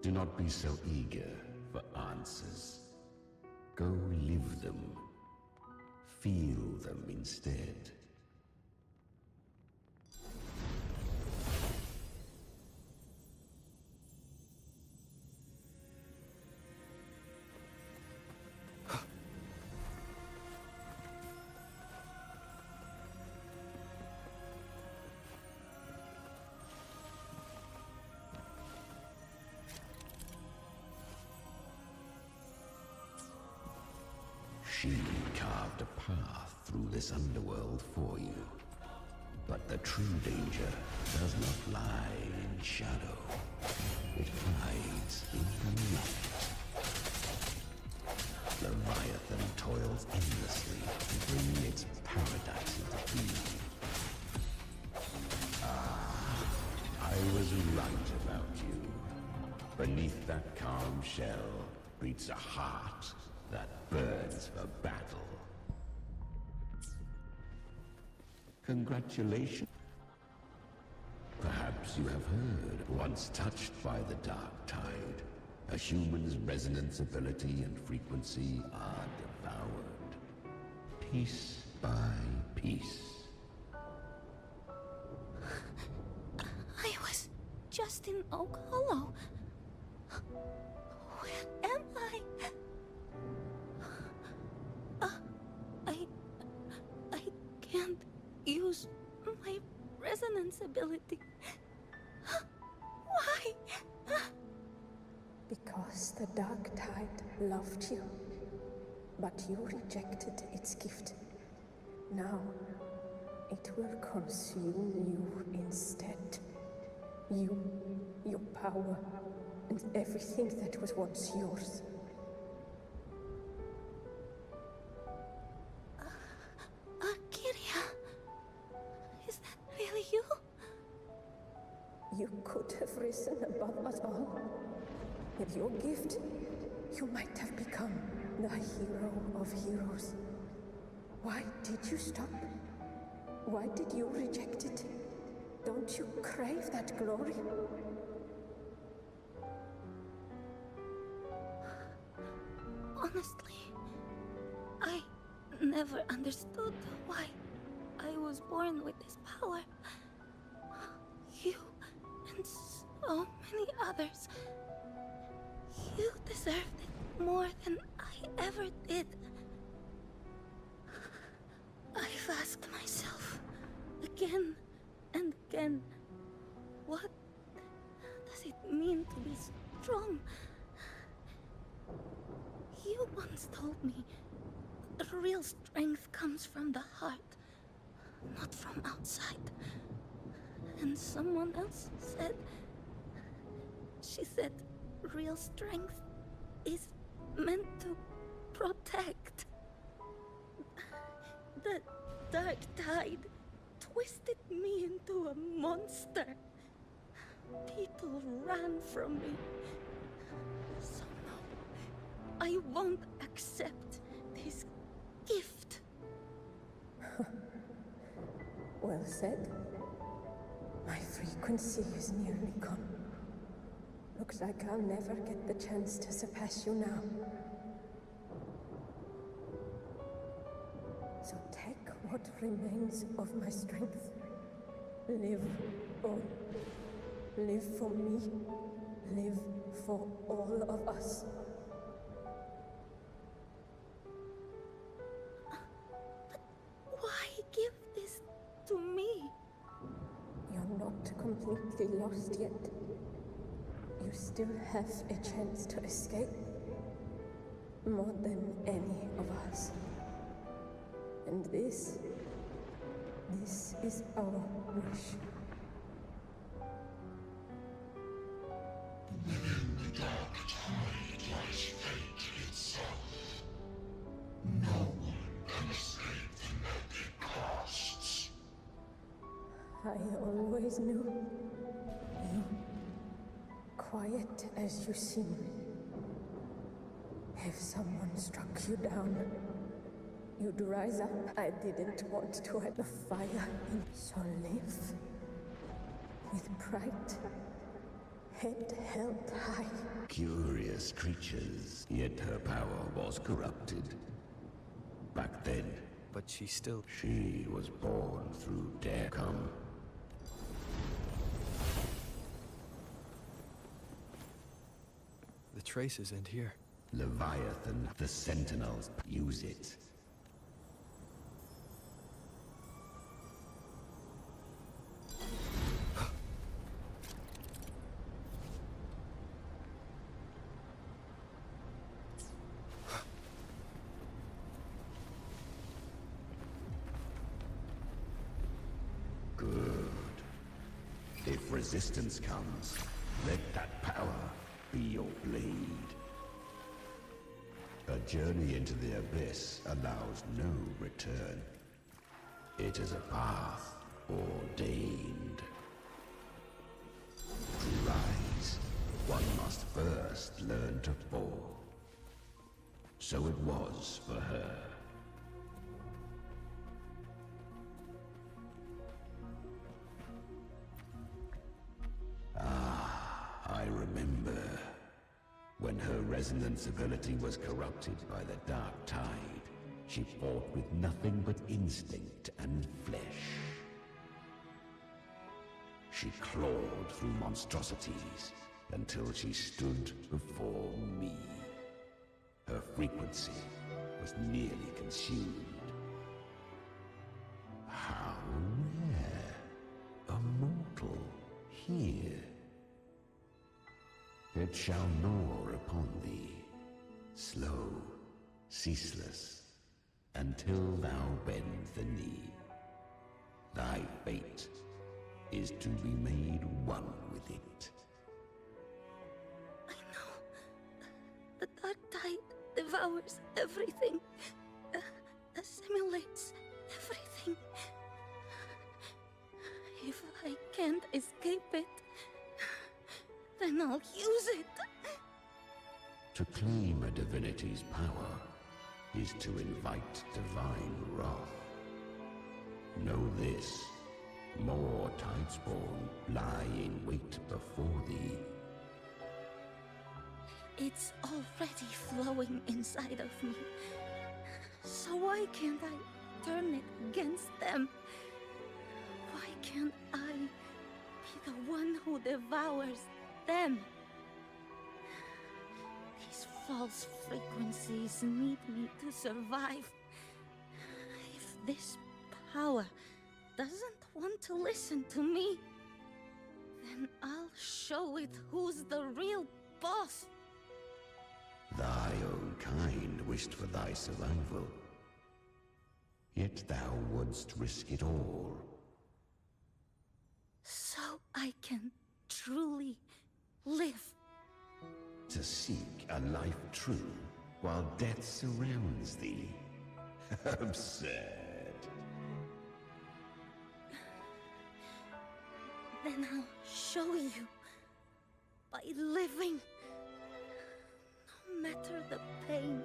Do not be so eager for answers. Go live them. Feel them instead. She carved a path through this underworld for you. But the true danger does not lie in shadow. It hides in the light. Leviathan toils endlessly to bring its paradise into being. I was right about you. Beneath that calm shell beats a heart that burns for battle. Congratulations. Perhaps you have heard, once touched by the Dark Tide, a human's resonance ability and frequency are devoured, piece by piece. I was just in Oak Hollow. Where am I? I can't use my resonance ability. Why? Because the Dark Tide loved you, but you rejected its gift. Now, it will consume you instead. You, your power, and everything that was once yours. Kyria, is that really you? You could have risen above us all. With your gift, you might have become the hero of heroes. Why did you stop? Why did you reject it? Don't you crave that glory? Honestly, I never understood why I was born with this power. You and so many others. You deserved it more than I ever did. I've asked myself again and again, what does it mean to be strong? You once told me that real strength comes from the heart, not from outside. And someone else said, she said, real strength is meant to protect. The dark tide twisted me into a monster. People ran from me. So no, I won't accept this gift. Well said. My frequency is nearly gone. Looks like I'll never get the chance to surpass you now. So take what remains of my strength. Live on. Live for me. Live for all of us. Why give this to me? You're not completely lost yet. You still have a chance to escape. More than any of us. And this is our wish. Within the dark tide lies fate itself. No one can escape the naked costs. I always knew you, quiet as you seem. If someone struck you down, you'd rise up. I didn't want to light the fire, so live with pride, head held high. Curious creatures, yet her power was corrupted. Back then. But she still... She was born through Darecom. The traces end here. Leviathan, the Sentinels, use it. Good. If resistance comes, let that power be your blade. A journey into the abyss allows no return. It is a path ordained. To rise, one must first learn to fall. So it was for her. I remember. When her resonance ability was corrupted by the dark tide, she fought with nothing but instinct and flesh. She clawed through monstrosities until she stood before me. Her frequency was nearly consumed. How rare! A mortal here. It shall gnaw upon thee, slow, ceaseless, until thou bend the knee. Thy fate is to be made one with it. I know. The dark tide devours everything. Assimilates everything. If I can't escape it, then I'll use it. To claim a divinity's power is to invite divine wrath. Know this, more Tidespawn lie in wait before thee. It's already flowing inside of me. So why can't I turn it against them? Why can't I be the one who devours them? false frequencies need me to survive. If this power doesn't want to listen to me, then I'll show it who's the real boss. Thy own kind wished for thy survival. Yet thou wouldst risk it all. So I can truly live. To seek a life true while death surrounds thee. Absurd. Then I'll show you. By living. No matter the pain,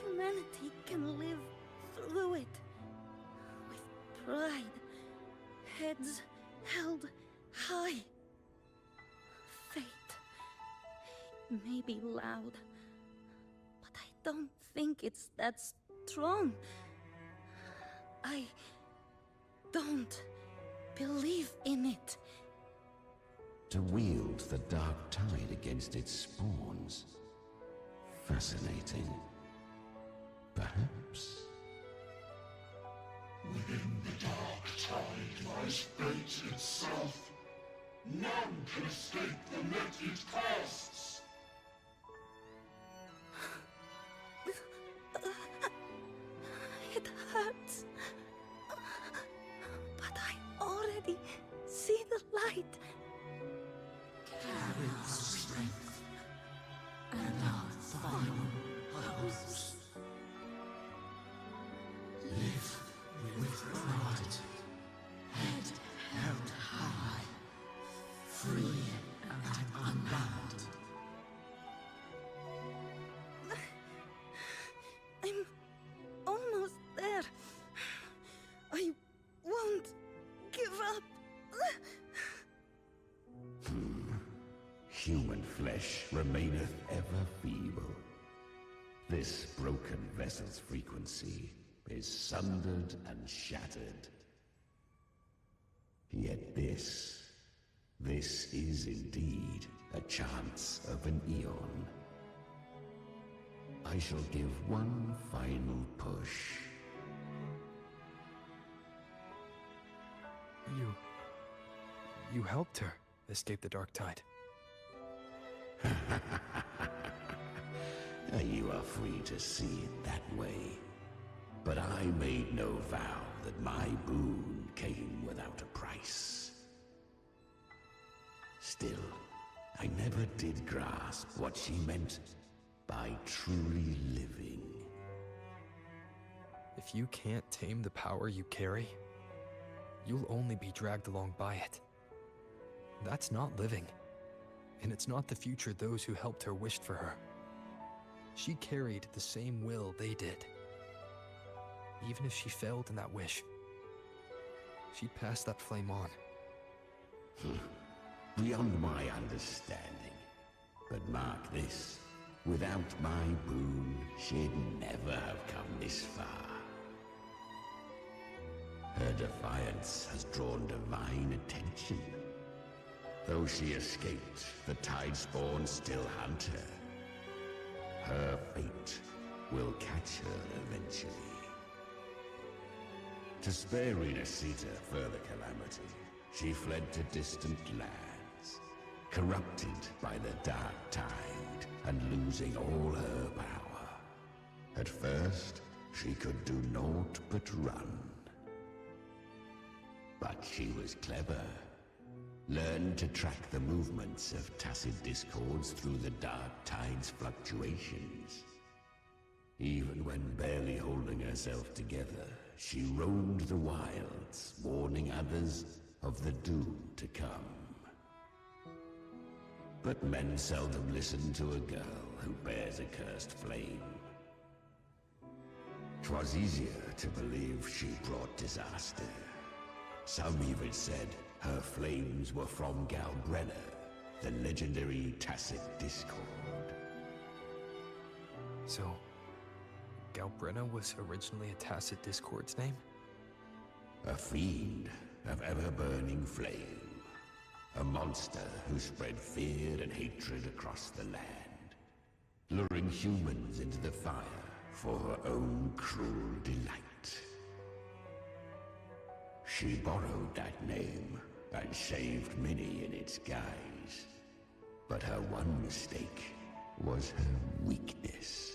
humanity can live through it. With pride. Heads held high. Fate. It may be loud, but I don't think it's that strong. I don't believe in it. To wield the dark tide against its spawns. Fascinating. Perhaps. Within the dark tide lies fate itself. None can escape the net it casts. It hurts. But I already see the light. Carry our strength and our final hopes. Live with pride, head held high, free and unbound. I'm almost there. I won't give up. Human flesh remaineth ever feeble. This broken vessel's frequency is sundered and shattered. Yet this is indeed a chance of an eon. I shall give one final push. You helped her escape the dark tide. You are free to see it that way. But I made no vow that my boon came without a price. Still, I never did grasp what she meant by truly living. If you can't tame the power you carry, you'll only be dragged along by it. That's not living. And it's not the future those who helped her wished for her. She carried the same will they did. Even if she failed in that wish, she'd pass that flame on. Beyond my understanding. But mark this, without my boon, she'd never have come this far. Her defiance has drawn divine attention. Though she escaped, the tide spawn still hunt her. Her fate will catch her eventually. To spare Renacita further calamity, she fled to distant lands, corrupted by the dark tide and losing all her power. At first, she could do naught but run. But she was clever. Learned to track the movements of tacit discords through the dark tide's fluctuations. Even when barely holding herself together, she roamed the wilds, warning others of the doom to come. But men seldom listen to a girl who bears a cursed flame. 'Twas easier to believe she brought disaster. Some even said her flames were from Galbrenna, the legendary tacit discord. So, Galbrenna was originally a tacit discord's name? A fiend of ever-burning flame. A monster who spread fear and hatred across the land. luring humans into the fire for her own cruel delight. She borrowed that name and saved many in its guise. But her one mistake was her weakness.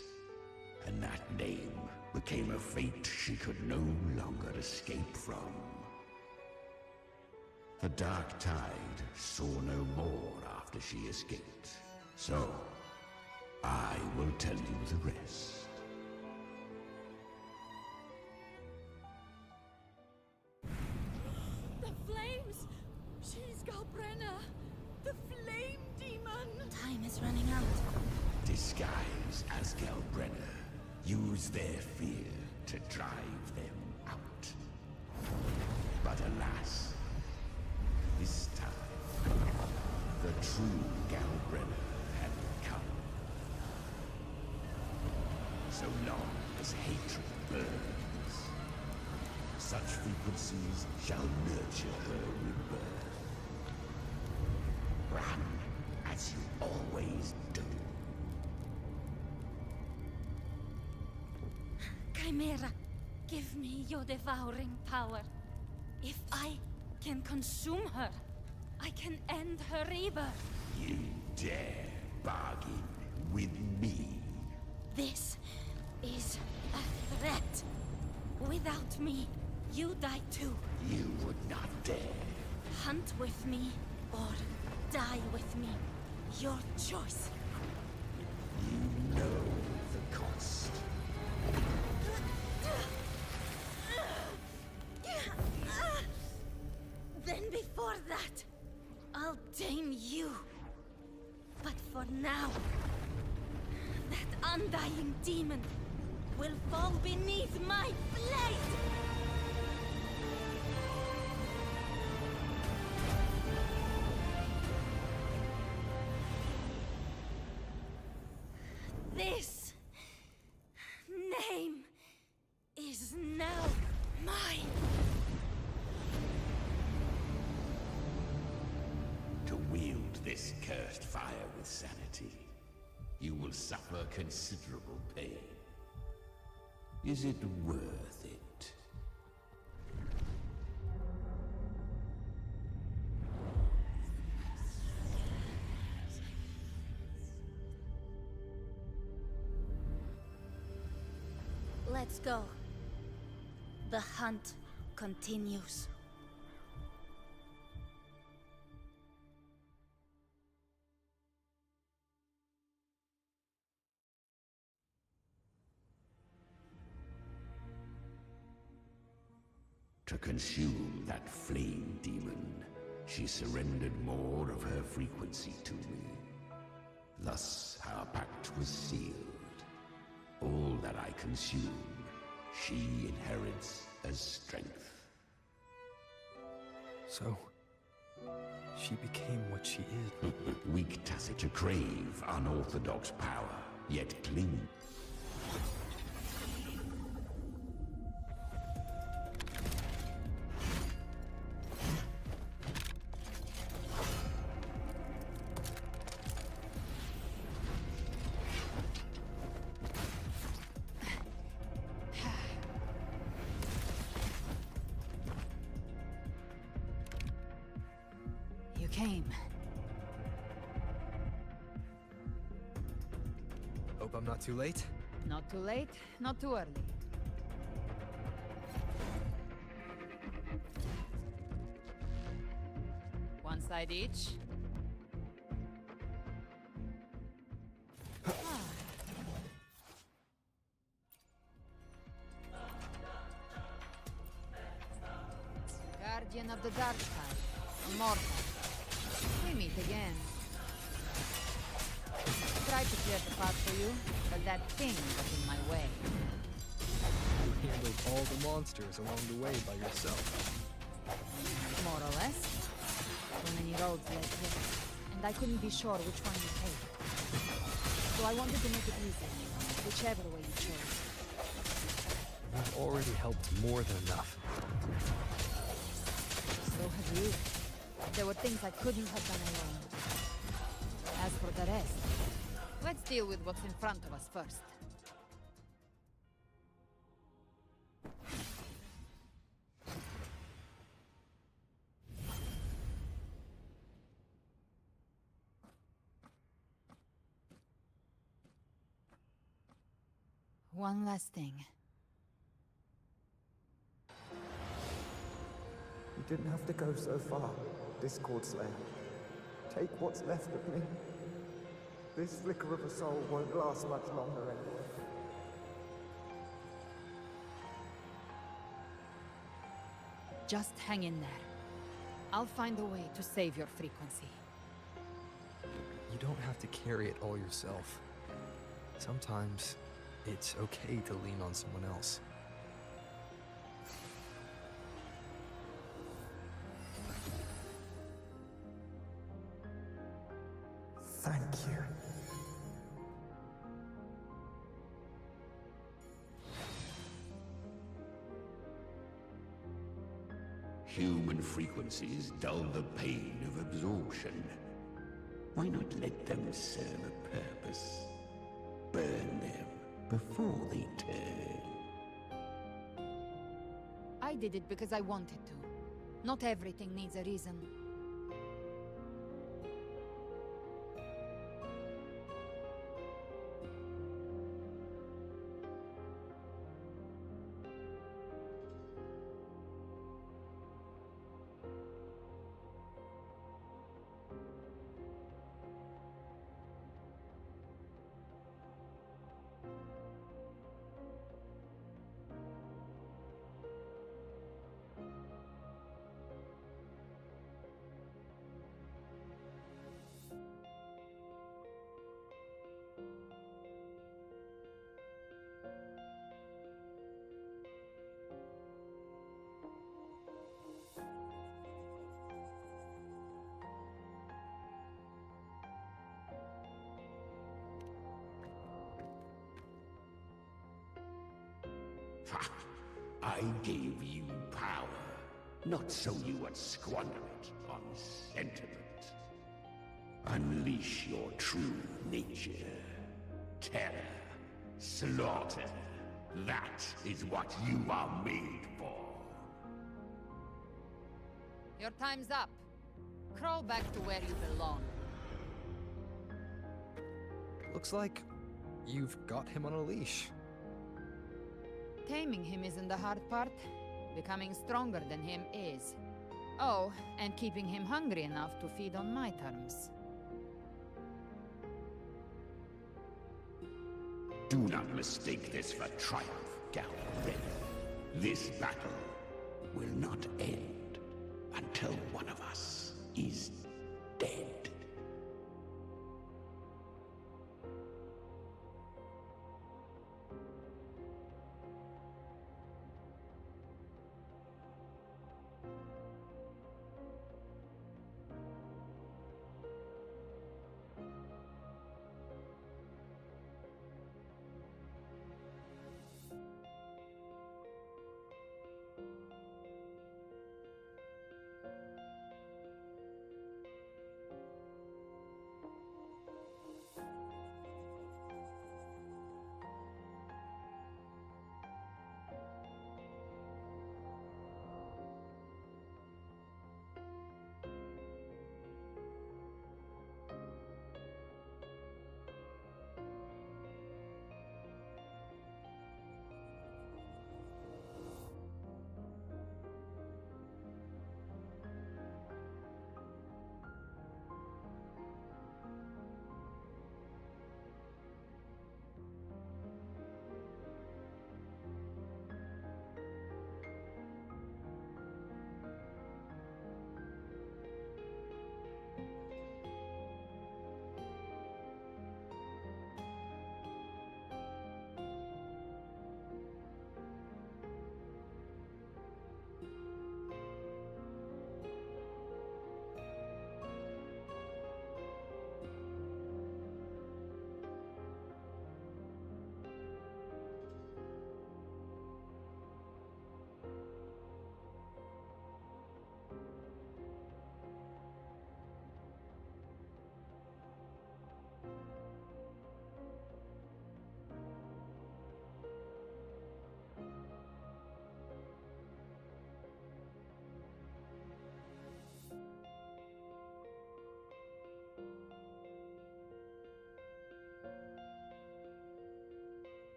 And that name became a fate she could no longer escape from. The Dark Tide saw no more after she escaped. So, I will tell you the rest. The flames! She's Galbrenna! The flame demon! Time is running out. Disguise as Galbrenna. Use their fear to drive them out. But alas, this time, the true Galbrenna had come. So long as hatred burns, such frequencies shall nurture her rebirth. Run as you always do. Chimera, give me your devouring power. If I can consume her, I can end her rebirth. You dare bargain with me? This is a threat. Without me, you die too. You would not dare. Hunt with me, or die with me. Your choice. You know the cost. Then before that, I'll tame you. But for now, that undying demon will fall beneath my blade! This name is now mine. To wield this cursed fire with sanity, you will suffer considerable pain. Is it worth it? Let's go. The hunt continues. To consume that flame demon, she surrendered more of her frequency to me. Thus, our pact was sealed. All that I consume, she inherits as strength. So, she became what she is. Weak tacit to crave unorthodox power, yet cling. You came. Hope I'm not too late. Not too late, not too early. One side each. Guardian of the Dark Tide, immortal. We meet again. I tried to clear the path for you, but that thing got in my way. You handled all the monsters along the way by yourself. More or less. So many roads led here, and I couldn't be sure which one you take. So I wanted to make it easy, whichever way you chose. You've already helped more than enough. So have you. There were things I couldn't have done alone. As for the rest, Let's deal with what's in front of us first. One last thing. You didn't have to go so far, Discord Slayer. Take what's left of me. This flicker of a soul won't last much longer anyway. Just hang in there. I'll find a way to save your frequency. You don't have to carry it all yourself. Sometimes it's okay to lean on someone else. Thank you. Human frequencies dull the pain of absorption. Why not let them serve a purpose? Burn them before they turn. I did it because I wanted to. Not everything needs a reason. Ha! I gave you power, not so you would squander it on sentiment. Unleash your true nature. Terror, slaughter. That is what you are made for. Your time's up. Crawl back to where you belong. Looks like you've got him on a leash. Taming him isn't the hard part. Becoming stronger than him is. Oh, and keeping him hungry enough to feed on my terms. Do not mistake this for triumph, Galred. This battle will not end until one of us is dead.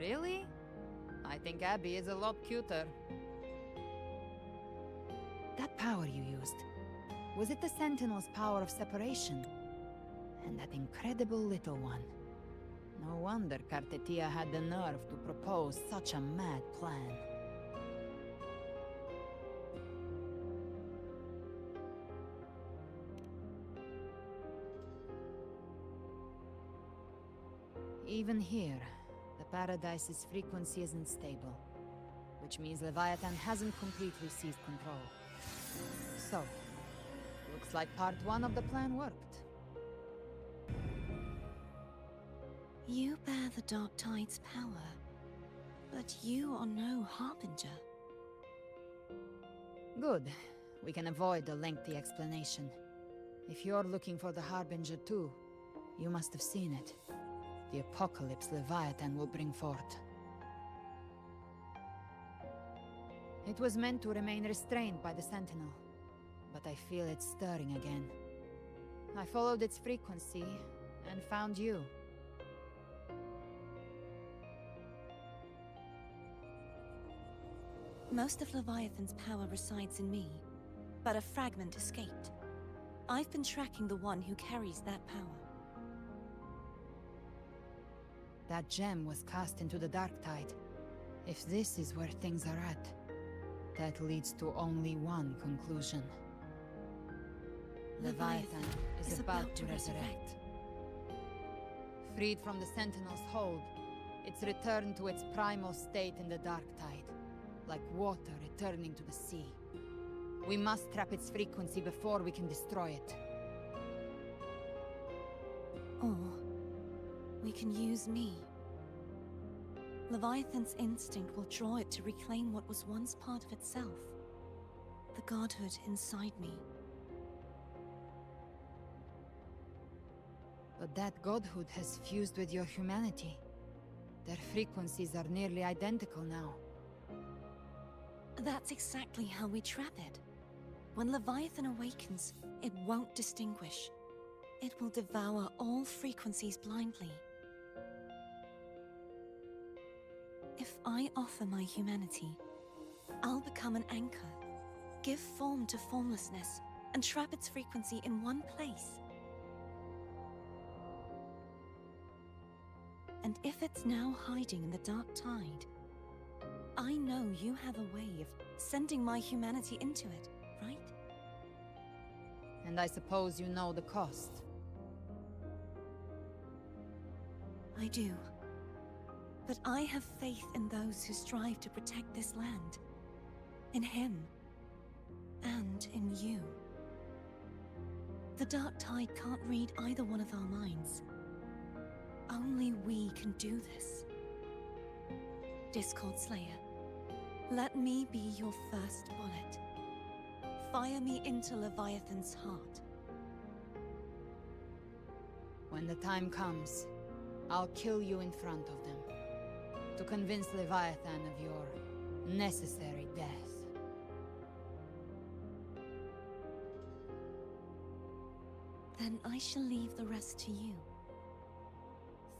Really? I think Abby is a lot cuter. That power you used, was it the Sentinel's power of separation? And that incredible little one. No wonder Cartetia had the nerve to propose such a mad plan. Even here, the Paradise's frequency isn't stable, which means Leviathan hasn't completely seized control. So, looks like part 1 of the plan worked. You bear the Dark Tide's power, but you are no Harbinger. Good. We can avoid a lengthy explanation. If you're looking for the Harbinger too, you must have seen it. The apocalypse Leviathan will bring forth. It was meant to remain restrained by the Sentinel, but I feel it stirring again. I followed its frequency and found you. Most of Leviathan's power resides in me, but a fragment escaped. I've been tracking the one who carries that power. That gem was cast into the Dark Tide. If this is where things are at, that leads to only one conclusion. Leviathan is about to resurrect. Freed from the Sentinel's hold, it's returned to its primal state in the Dark Tide, like water returning to the sea. We must trap its frequency before we can destroy it. Or we can use me. Leviathan's instinct will draw it to reclaim what was once part of itself. The godhood inside me. But that godhood has fused with your humanity. Their frequencies are nearly identical now. That's exactly how we trap it. When Leviathan awakens, it won't distinguish. It will devour all frequencies blindly. If I offer my humanity, I'll become an anchor, give form to formlessness, and trap its frequency in one place. And if it's now hiding in the Dark Tide, I know you have a way of sending my humanity into it, right? And I suppose you know the cost. I do. But I have faith in those who strive to protect this land. In him. And in you. The Dark Tide can't read either one of our minds. Only we can do this. Discord Slayer, let me be your first bullet. Fire me into Leviathan's heart. When the time comes, I'll kill you in front of them. To convince Leviathan of your necessary death. Then I shall leave the rest to you.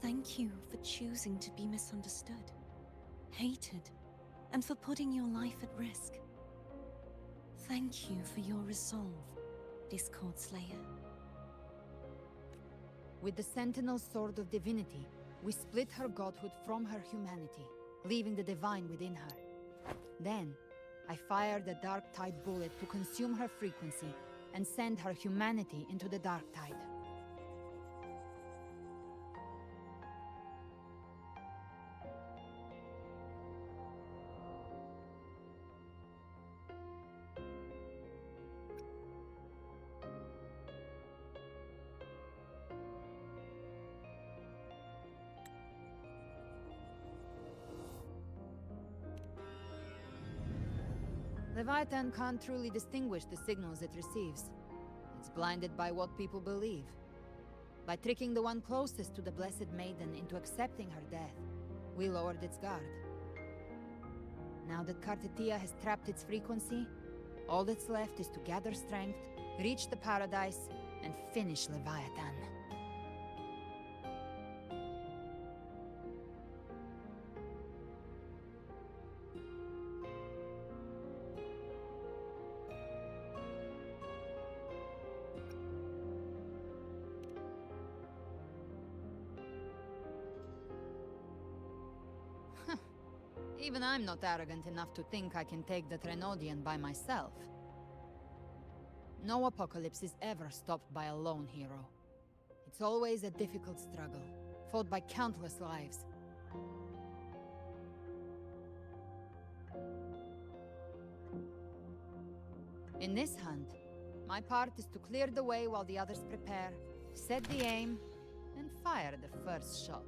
Thank you for choosing to be misunderstood, hated, and for putting your life at risk. Thank you for your resolve, Discord Slayer. With the Sentinel's Sword of Divinity, we split her godhood from her humanity, leaving the divine within her. Then, I fired the Dark Tide bullet to consume her frequency and send her humanity into the Dark Tide. Leviathan can't truly distinguish the signals it receives. It's blinded by what people believe. By tricking the one closest to the Blessed Maiden into accepting her death, we lowered its guard. Now that Cartetia has trapped its frequency, all that's left is to gather strength, reach the Paradise, and finish Leviathan. Even I'm not arrogant enough to think I can take the Trenodian by myself. No apocalypse is ever stopped by a lone hero. It's always a difficult struggle, fought by countless lives. In this hunt, my part is to clear the way while the others prepare, set the aim, and fire the first shot.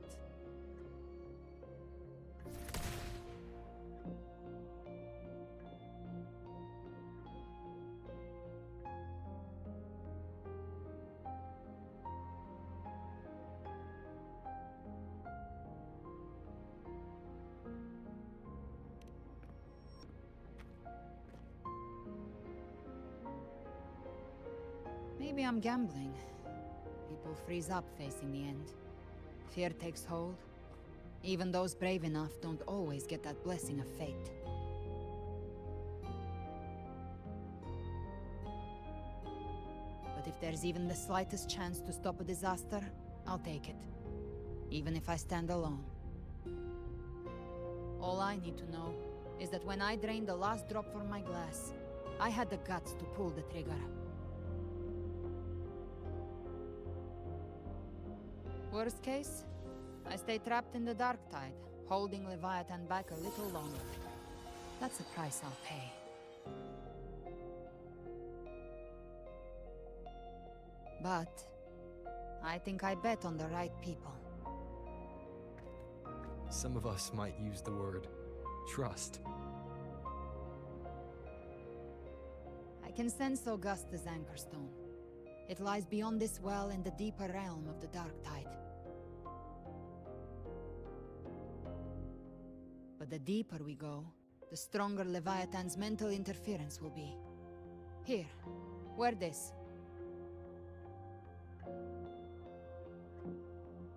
Maybe I'm gambling. People freeze up facing the end. Fear takes hold. Even those brave enough don't always get that blessing of fate. But if there's even the slightest chance to stop a disaster, I'll take it. Even if I stand alone. All I need to know is that when I drained the last drop from my glass, I had the guts to pull the trigger. Worst case, I stay trapped in the dark tide, holding Leviathan back a little longer. That's the price I'll pay. But I think I bet on the right people. Some of us might use the word trust. I can sense Augusta's Anchorstone. It lies beyond this well in the deeper realm of the dark tide. But the deeper we go, the stronger Leviathan's mental interference will be. Here, wear this.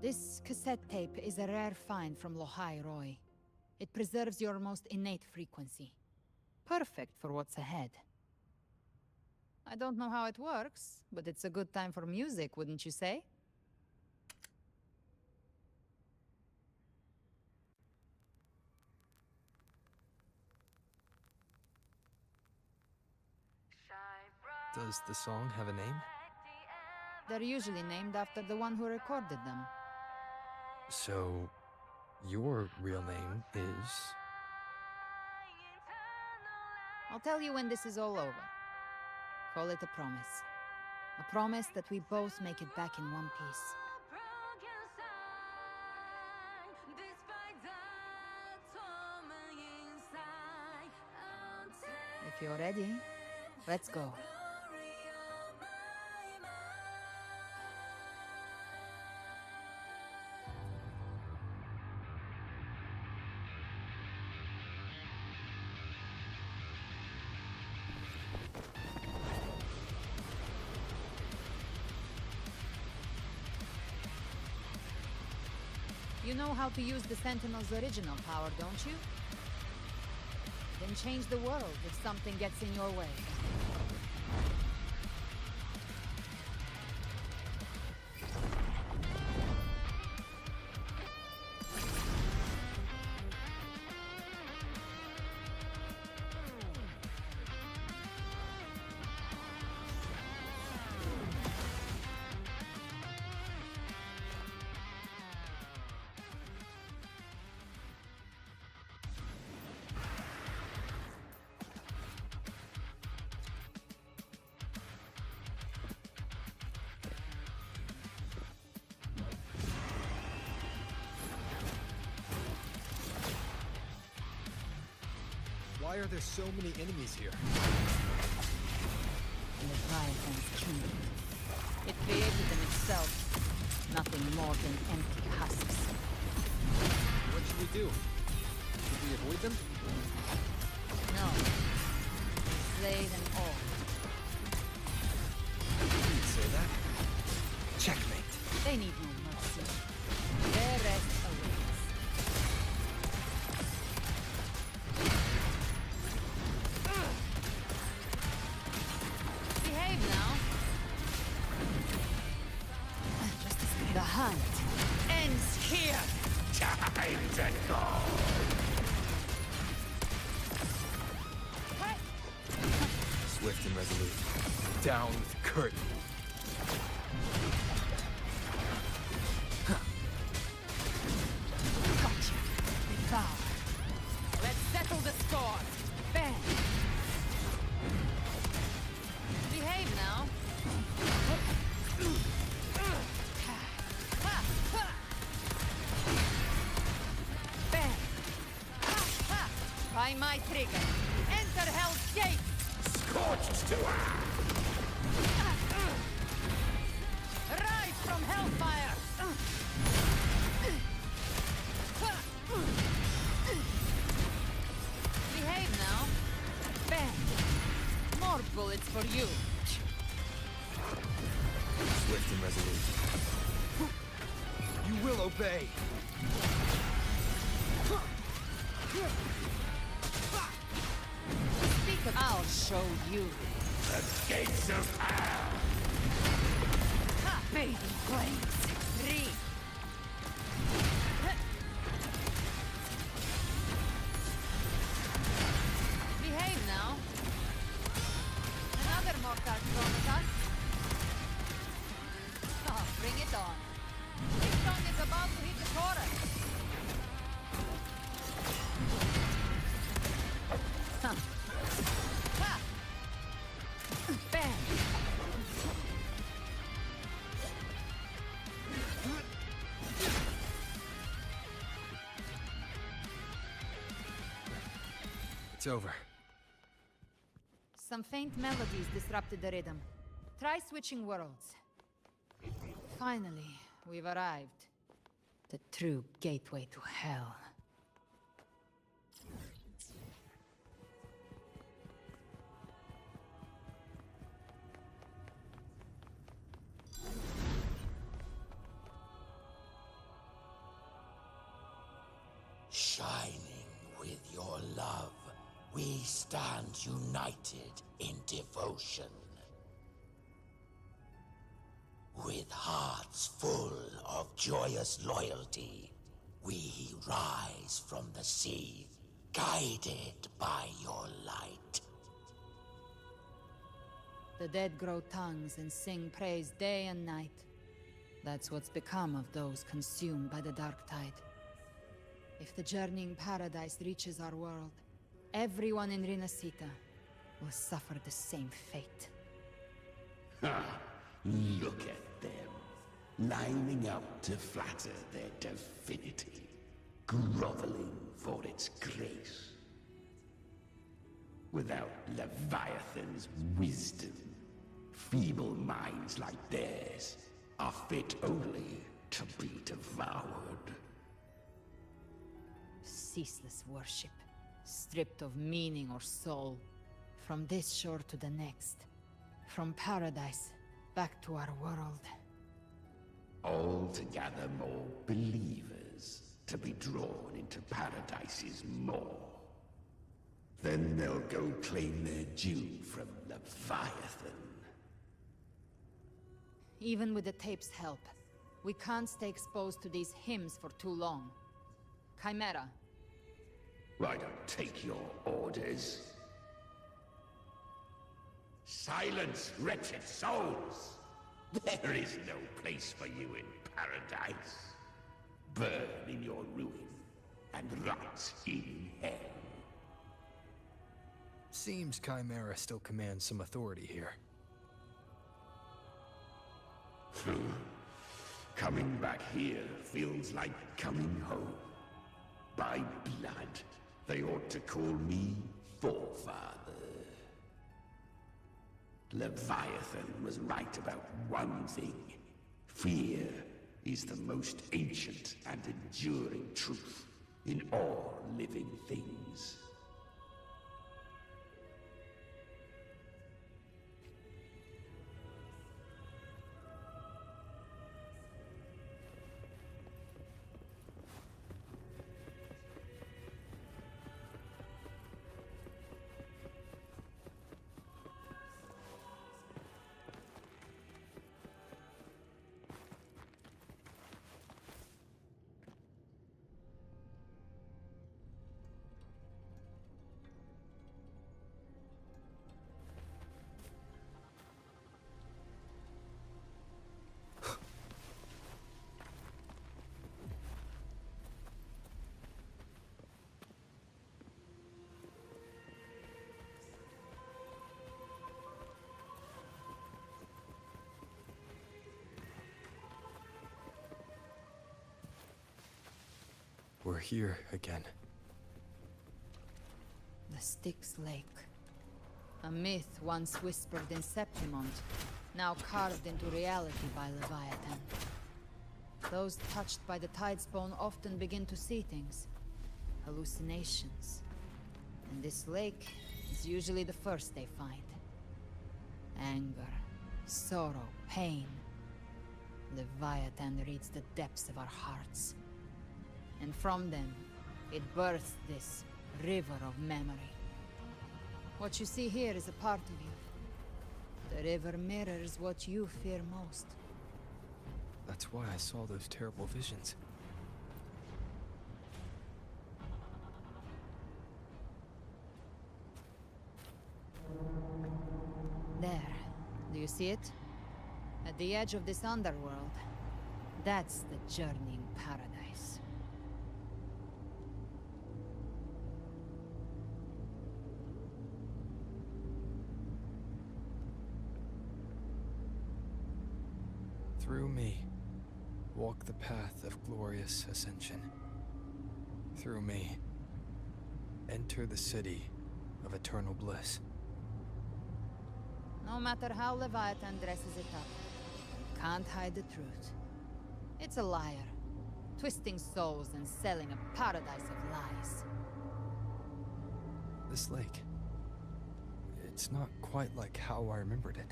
This cassette tape is a rare find from Lohai Roy. It preserves your most innate frequency. Perfect for what's ahead. I don't know how it works, but it's a good time for music, wouldn't you say? Does the song have a name? They're usually named after the one who recorded them. So, your real name is... I'll tell you when this is all over. Call it a promise. A promise that we both make it back in one piece. If you're ready, let's go. You know how to use the Sentinel's original power, don't you? Then change the world if something gets in your way. Why are there so many enemies here? Leviathan's kingdom. It created them itself. Nothing more than empty husks. What should we do? Should we avoid them? No. Slay them all. You'd say that? Checkmate. They need no mercy. Their rest awaits. Behave now. The hunt ends here. Time to go. Down with the curtain. Gotcha. Devour. Let's settle the score. Bang! Behave now. Bang! By my trigger. Enter Hell's Gate! Scorched to Rise from Hellfire! Behave now. Bang! More bullets for you. Swift and resolute. You will obey. Speak of... I'll show you. the gates of hell! Ha! Bathing flames. 3. Behave now. Another mortar thrown at us. Oh, bring it on. This song is about to hit the chorus. Huh. Ha! Bang! It's over. Some faint melodies disrupted the rhythm. Try switching worlds. Finally, we've arrived. The true gateway to hell. Shining with your love, we stand united in devotion. With hearts full of joyous loyalty, we rise from the sea, guided by your light. The dead grow tongues and sing praise day and night. That's what's become of those consumed by the dark tide. If the journeying paradise reaches our world, everyone in Rinasita will suffer the same fate. Ha! Look at them, lining up to flatter their divinity, groveling for its grace. Without Leviathan's wisdom, feeble minds like theirs are fit only to be devoured. Ceaseless worship, stripped of meaning or soul. From this shore to the next. From paradise back to our world. All to gather more believers to be drawn into Paradise's maw. Then they'll go claim their due from Leviathan. Even with the tape's help, we can't stay exposed to these hymns for too long. Chimera. I don't take your orders. Silence, wretched souls! There is no place for you in paradise. Burn in your ruin and rot in hell. Seems Chimera still commands some authority here. Coming back here feels like coming home. By blood, they ought to call me Forefather. Leviathan was right about one thing. Fear is the most ancient and enduring truth in all living things. we're here again. The Styx Lake. A myth once whispered in Septimont, now carved into reality by Leviathan. Those touched by the Tidespawn often begin to see things. Hallucinations. And this lake is usually the first they find. Anger, sorrow, pain. Leviathan reads the depths of our hearts. And from them, it births this river of memory. What you see here is a part of you. The river mirrors what you fear most. That's why I saw those terrible visions. There. Do you see it? At the edge of this underworld. That's the journeying paradise. Through me, walk the path of glorious ascension. Through me, enter the city of eternal bliss. No matter how Leviathan dresses it up, can't hide the truth. It's a liar, twisting souls and selling a paradise of lies. This lake, it's not quite like how I remembered it.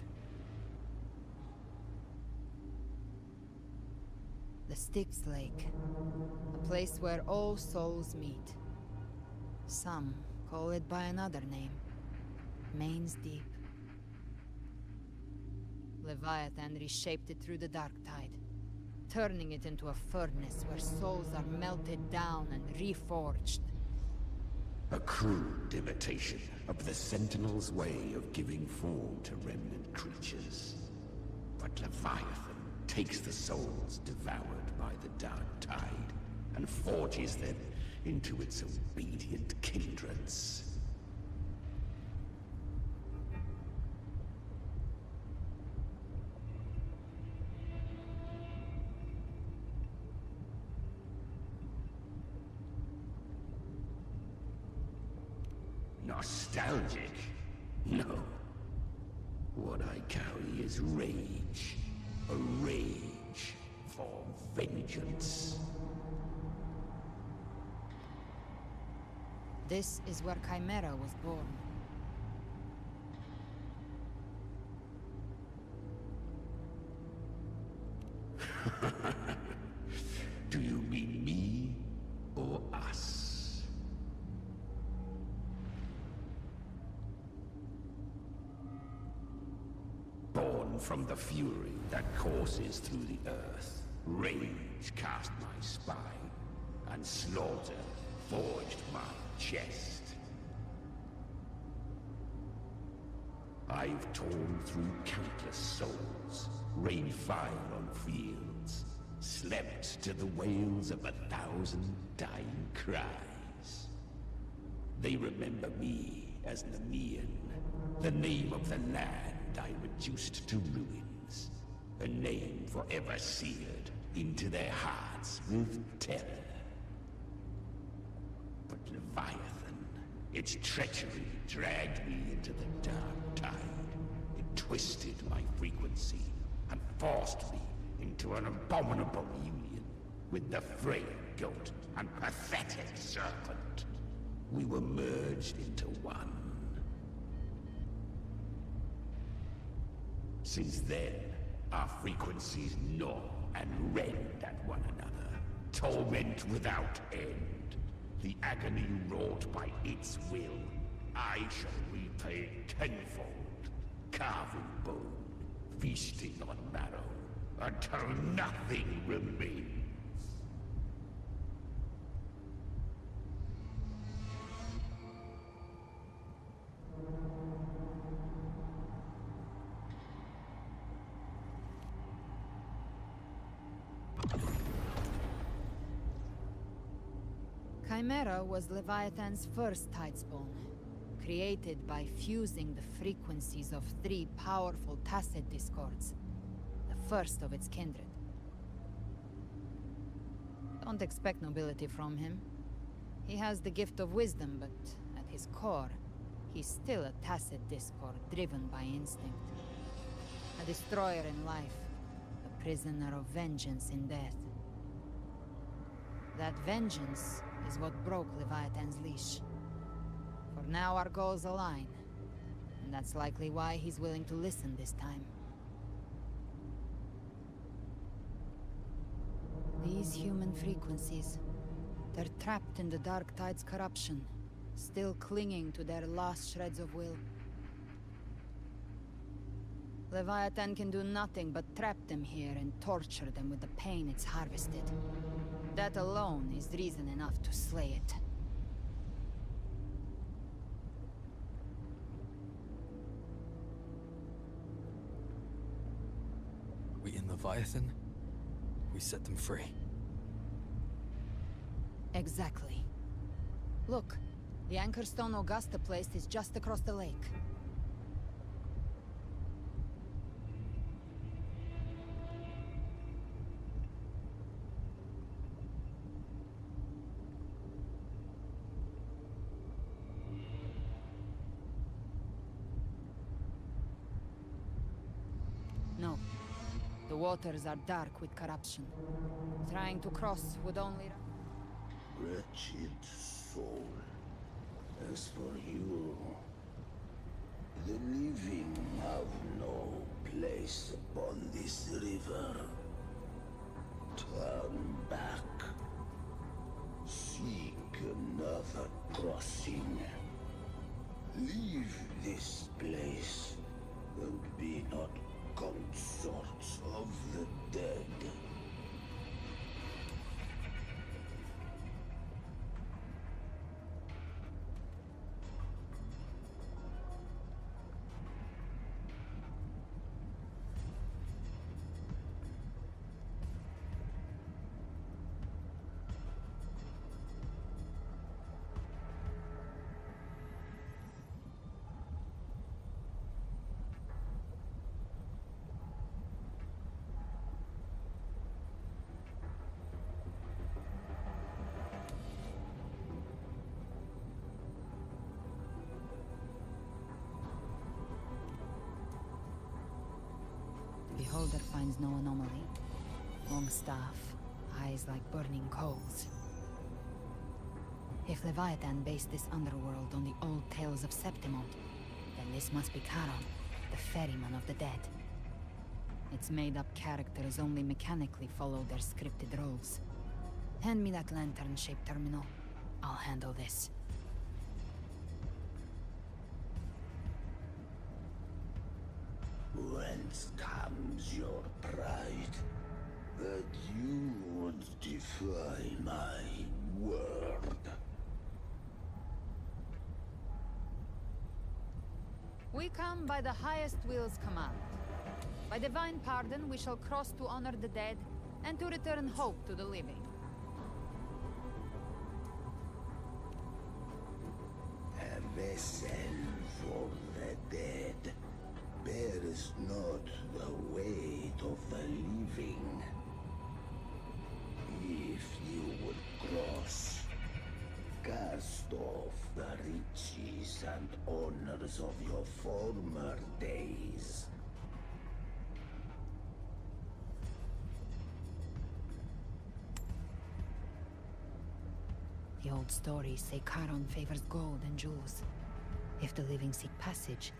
The Styx Lake. A place where all souls meet. Some call it by another name. Main's Deep. Leviathan reshaped it through the Dark Tide, turning it into a furnace where souls are melted down and reforged. A crude imitation of the Sentinel's way of giving form to remnant creatures. But Leviathan takes the souls devoured by the Dark Tide and forges them into its obedient kindreds. Nostalgic? No. What I carry is rage. A rage for vengeance. This is where Chimera was born. Do you mean me or us? Born from the fury that courses through the earth, rage cast my spine, and slaughter forged my chest. I've torn through countless souls, rained fire on fields, slept to the wails of 1,000 dying cries. They remember me as Nemean, the name of the land I reduced to ruins, a name forever seared into their hearts with terror. But Leviathan, its treachery dragged me into the Dark Tide. It twisted my frequency and forced me into an abominable union with the frail goat and pathetic serpent. We were merged into one. Since then, our frequencies gnaw and rend at one another, torment without end. The agony wrought by its will, I shall repay tenfold, carving bone, feasting on marrow, until nothing remains. Chimera was Leviathan's first Tidespawn, created by fusing the frequencies of 3 powerful tacit discords, the first of its kindred. Don't expect nobility from him. He has the gift of wisdom, but at his core, he's still a tacit discord driven by instinct. A destroyer in life, a prisoner of vengeance in death. That vengeance is what broke Leviathan's leash. For now our goals align, and that's likely why he's willing to listen this time. These human frequencies, they're trapped in the Dark Tide's corruption, still clinging to their last shreds of will. Leviathan can do nothing but trap them here and torture them with the pain it's harvested. That alone is reason enough to slay it. We in Leviathan? We set them free. Exactly. Look, the Anchorstone Augusta place is just across the lake. No. The waters are dark with corruption. Trying to cross would only... Wretched soul. As for you, the living have no place upon this river. Turn back. Seek another crossing. Leave this place and be not consorts of the dead. Beholder finds no anomaly. Long staff, eyes like burning coals. If Leviathan based this underworld on the old tales of Septimont, then this must be Charon, the ferryman of the dead. Its made-up characters only mechanically follow their scripted roles. Hand me that lantern-shaped terminal. I'll handle this. Whence comes your pride? That you would defy my word? We come by the highest will's command. By divine pardon, we shall cross to honor the dead, and to return hope to the living. A vessel for the dead bears not the weight of the living. If you would cross, cast off the riches and honors of your former days. The old stories say Charon favors gold and jewels. If the living seek passage,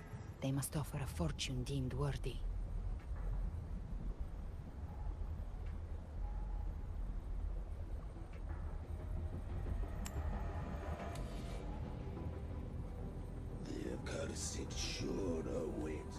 they must offer a fortune deemed worthy. The accursed sure awaits.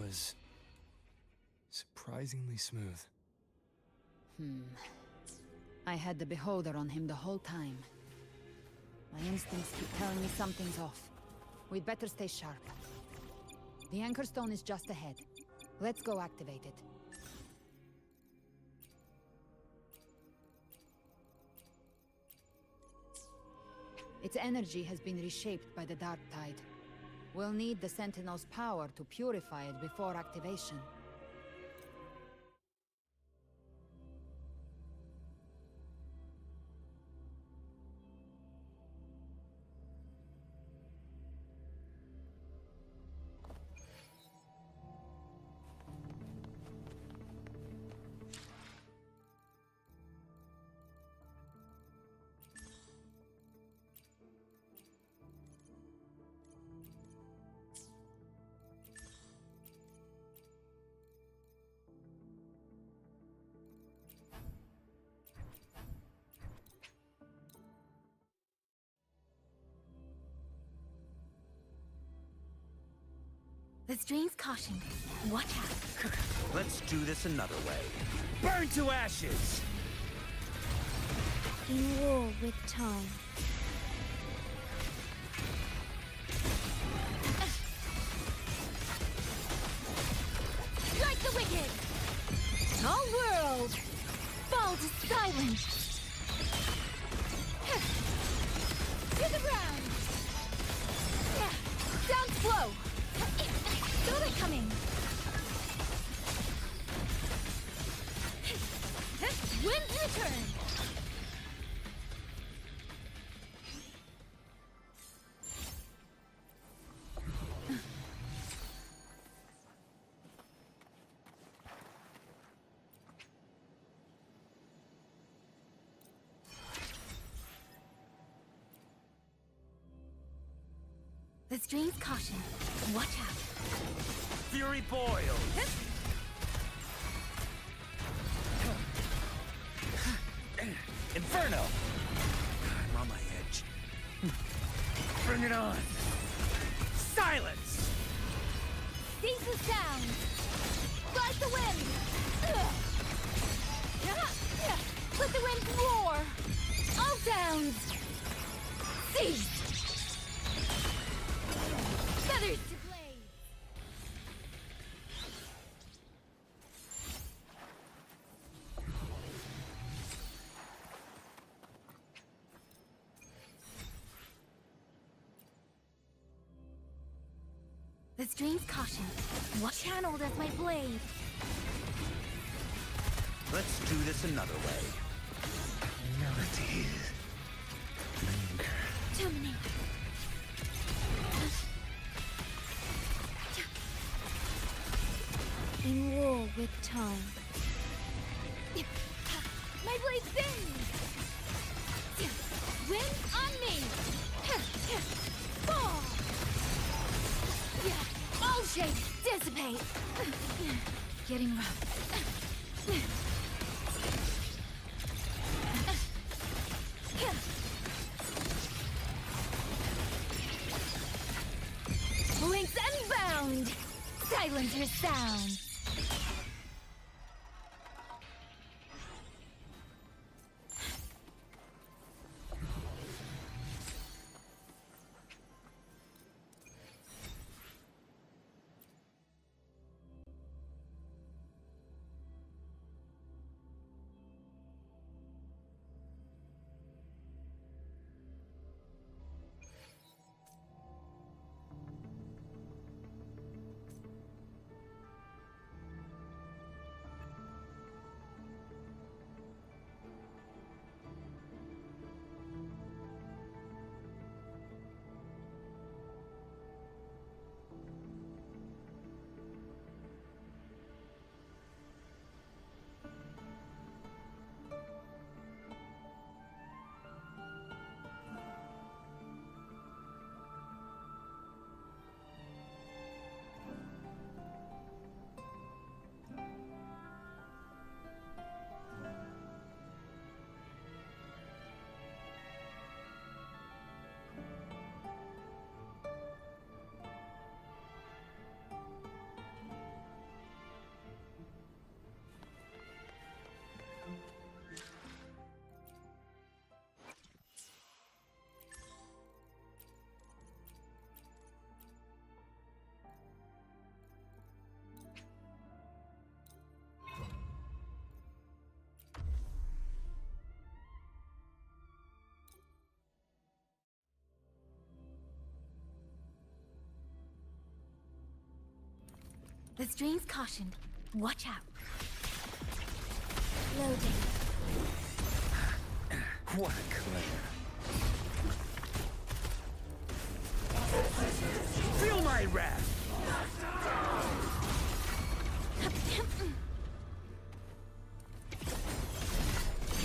was surprisingly smooth. I had the beholder on him the whole time. My instincts keep telling me something's off. We'd better stay sharp. The Anchor Stone is just ahead. Let's go activate it. Its energy has been reshaped by the Dark Tide. We'll need the Sentinel's power to purify it before activation. The stream's caution. Watch out. Let's do this another way. Burn to ashes! In war with time. Strike the wicked! All world! Fall to silence! To the ground! Down slow! Feel it coming! Wind's return! The stream's caution. Watch out. Fury boils! Inferno! I'm on my edge. Bring it on! Silence! Seize the sound! Ride the wind! Let the wind roar! All sounds! Seize! Feathers to blaze! The stream's caution. What channeled as my blade? Let's do this another way. Melody. Linger. Terminate. In war with time. My blade bends! Wind on me! Fall! All shapes dissipate! Getting rough. Blinks unbound! Silence your sound! The stream's cautioned. Watch out. Loading. What a clever. Feel my wrath!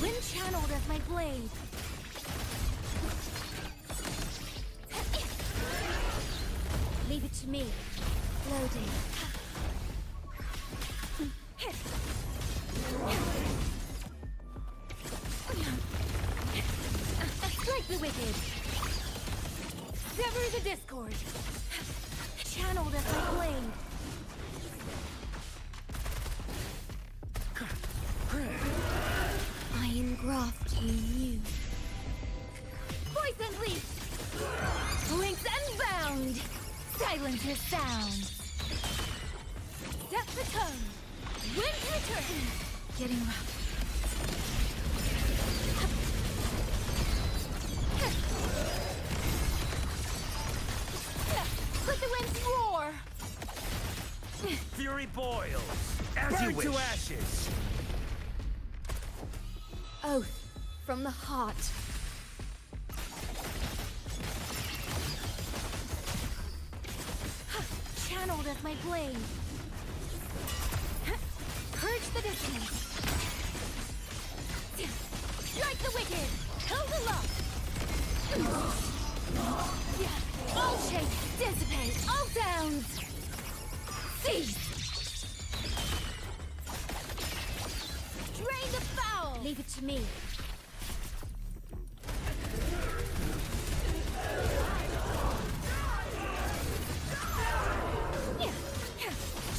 Wind channeled as my blade. Leave it to me. Loading. Strike the wicked. Sever the discord. Channeled as my blade. I engraft you. Poison leap. Links unbound. Silence your sound. Set the tone. Wind return. Getting rough. Let the winds roar. Fury boils. As Burn you wish. to ashes. Oath from the heart. Channeled as my blade. Purge the distance. Strike the wicked. Kill the luck. All shake. Dissipate. All sounds. Cease. Drain the foul. Leave it to me.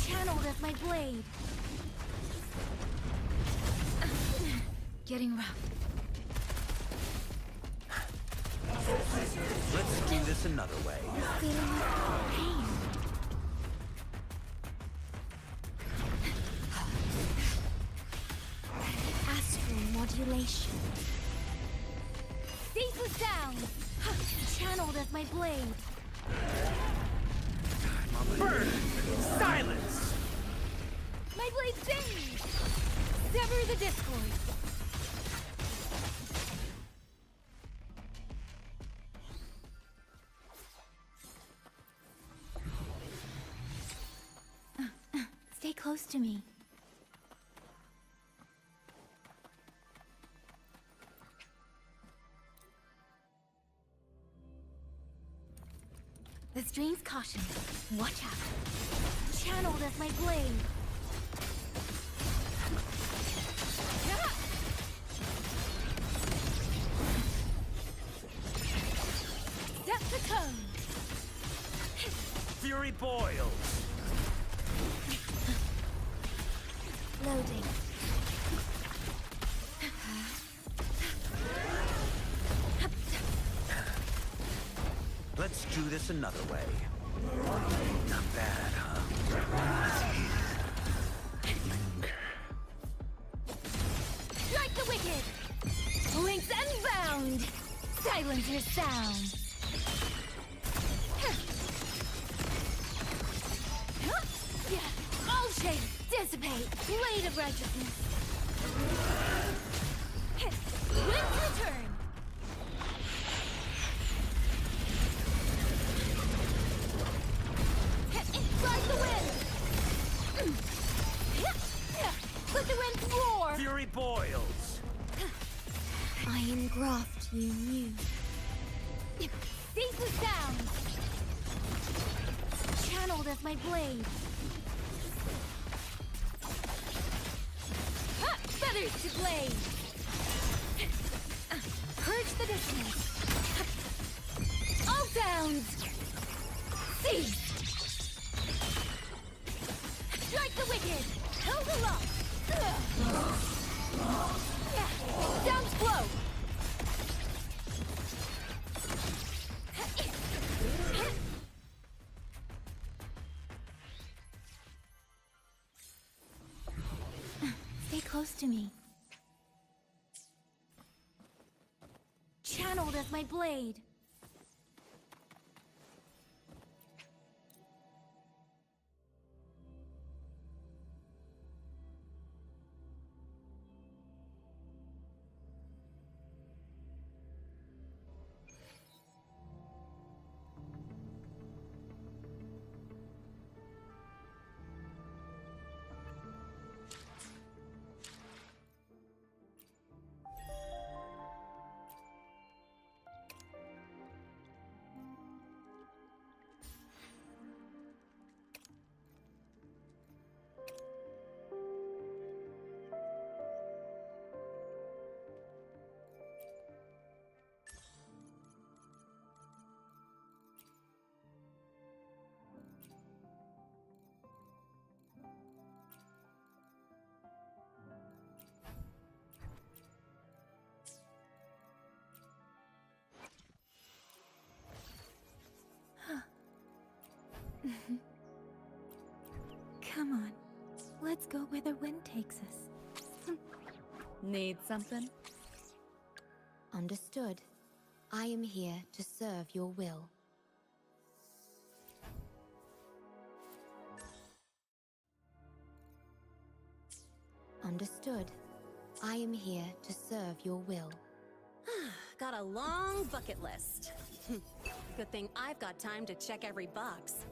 Channeled as my blade. Getting rough. Let's do this another way. Feeling pain. Astral modulation. Ceaseless sound. Channeled as my blade. Burn! Silence! My blade sings! Sever the discord. Stay close to me. The stream's caution. Watch out. Channeled as my blade. Set the tone. Fury boils. Loading. Let's do this another way. Not bad, huh? Strike the wicked! Links unbound! Silence your sound! All shades dissipate! Blade of righteousness! Wind return! Ride the wind! Let the wind roar! Fury boils! I engraft you new. Ceaseless sound! Channeled as my blade. Feathers to blade! Purge the distance. All sounds! Cease! Strike the wicked! Kill the lock! Sounds flow! Stay close to me. Channeled as my blade. Come on. Let's go where the wind takes us. Need something? Understood. I am here to serve your will. Understood. I am here to serve your will. Got a long bucket list. Good thing I've got time to check every box.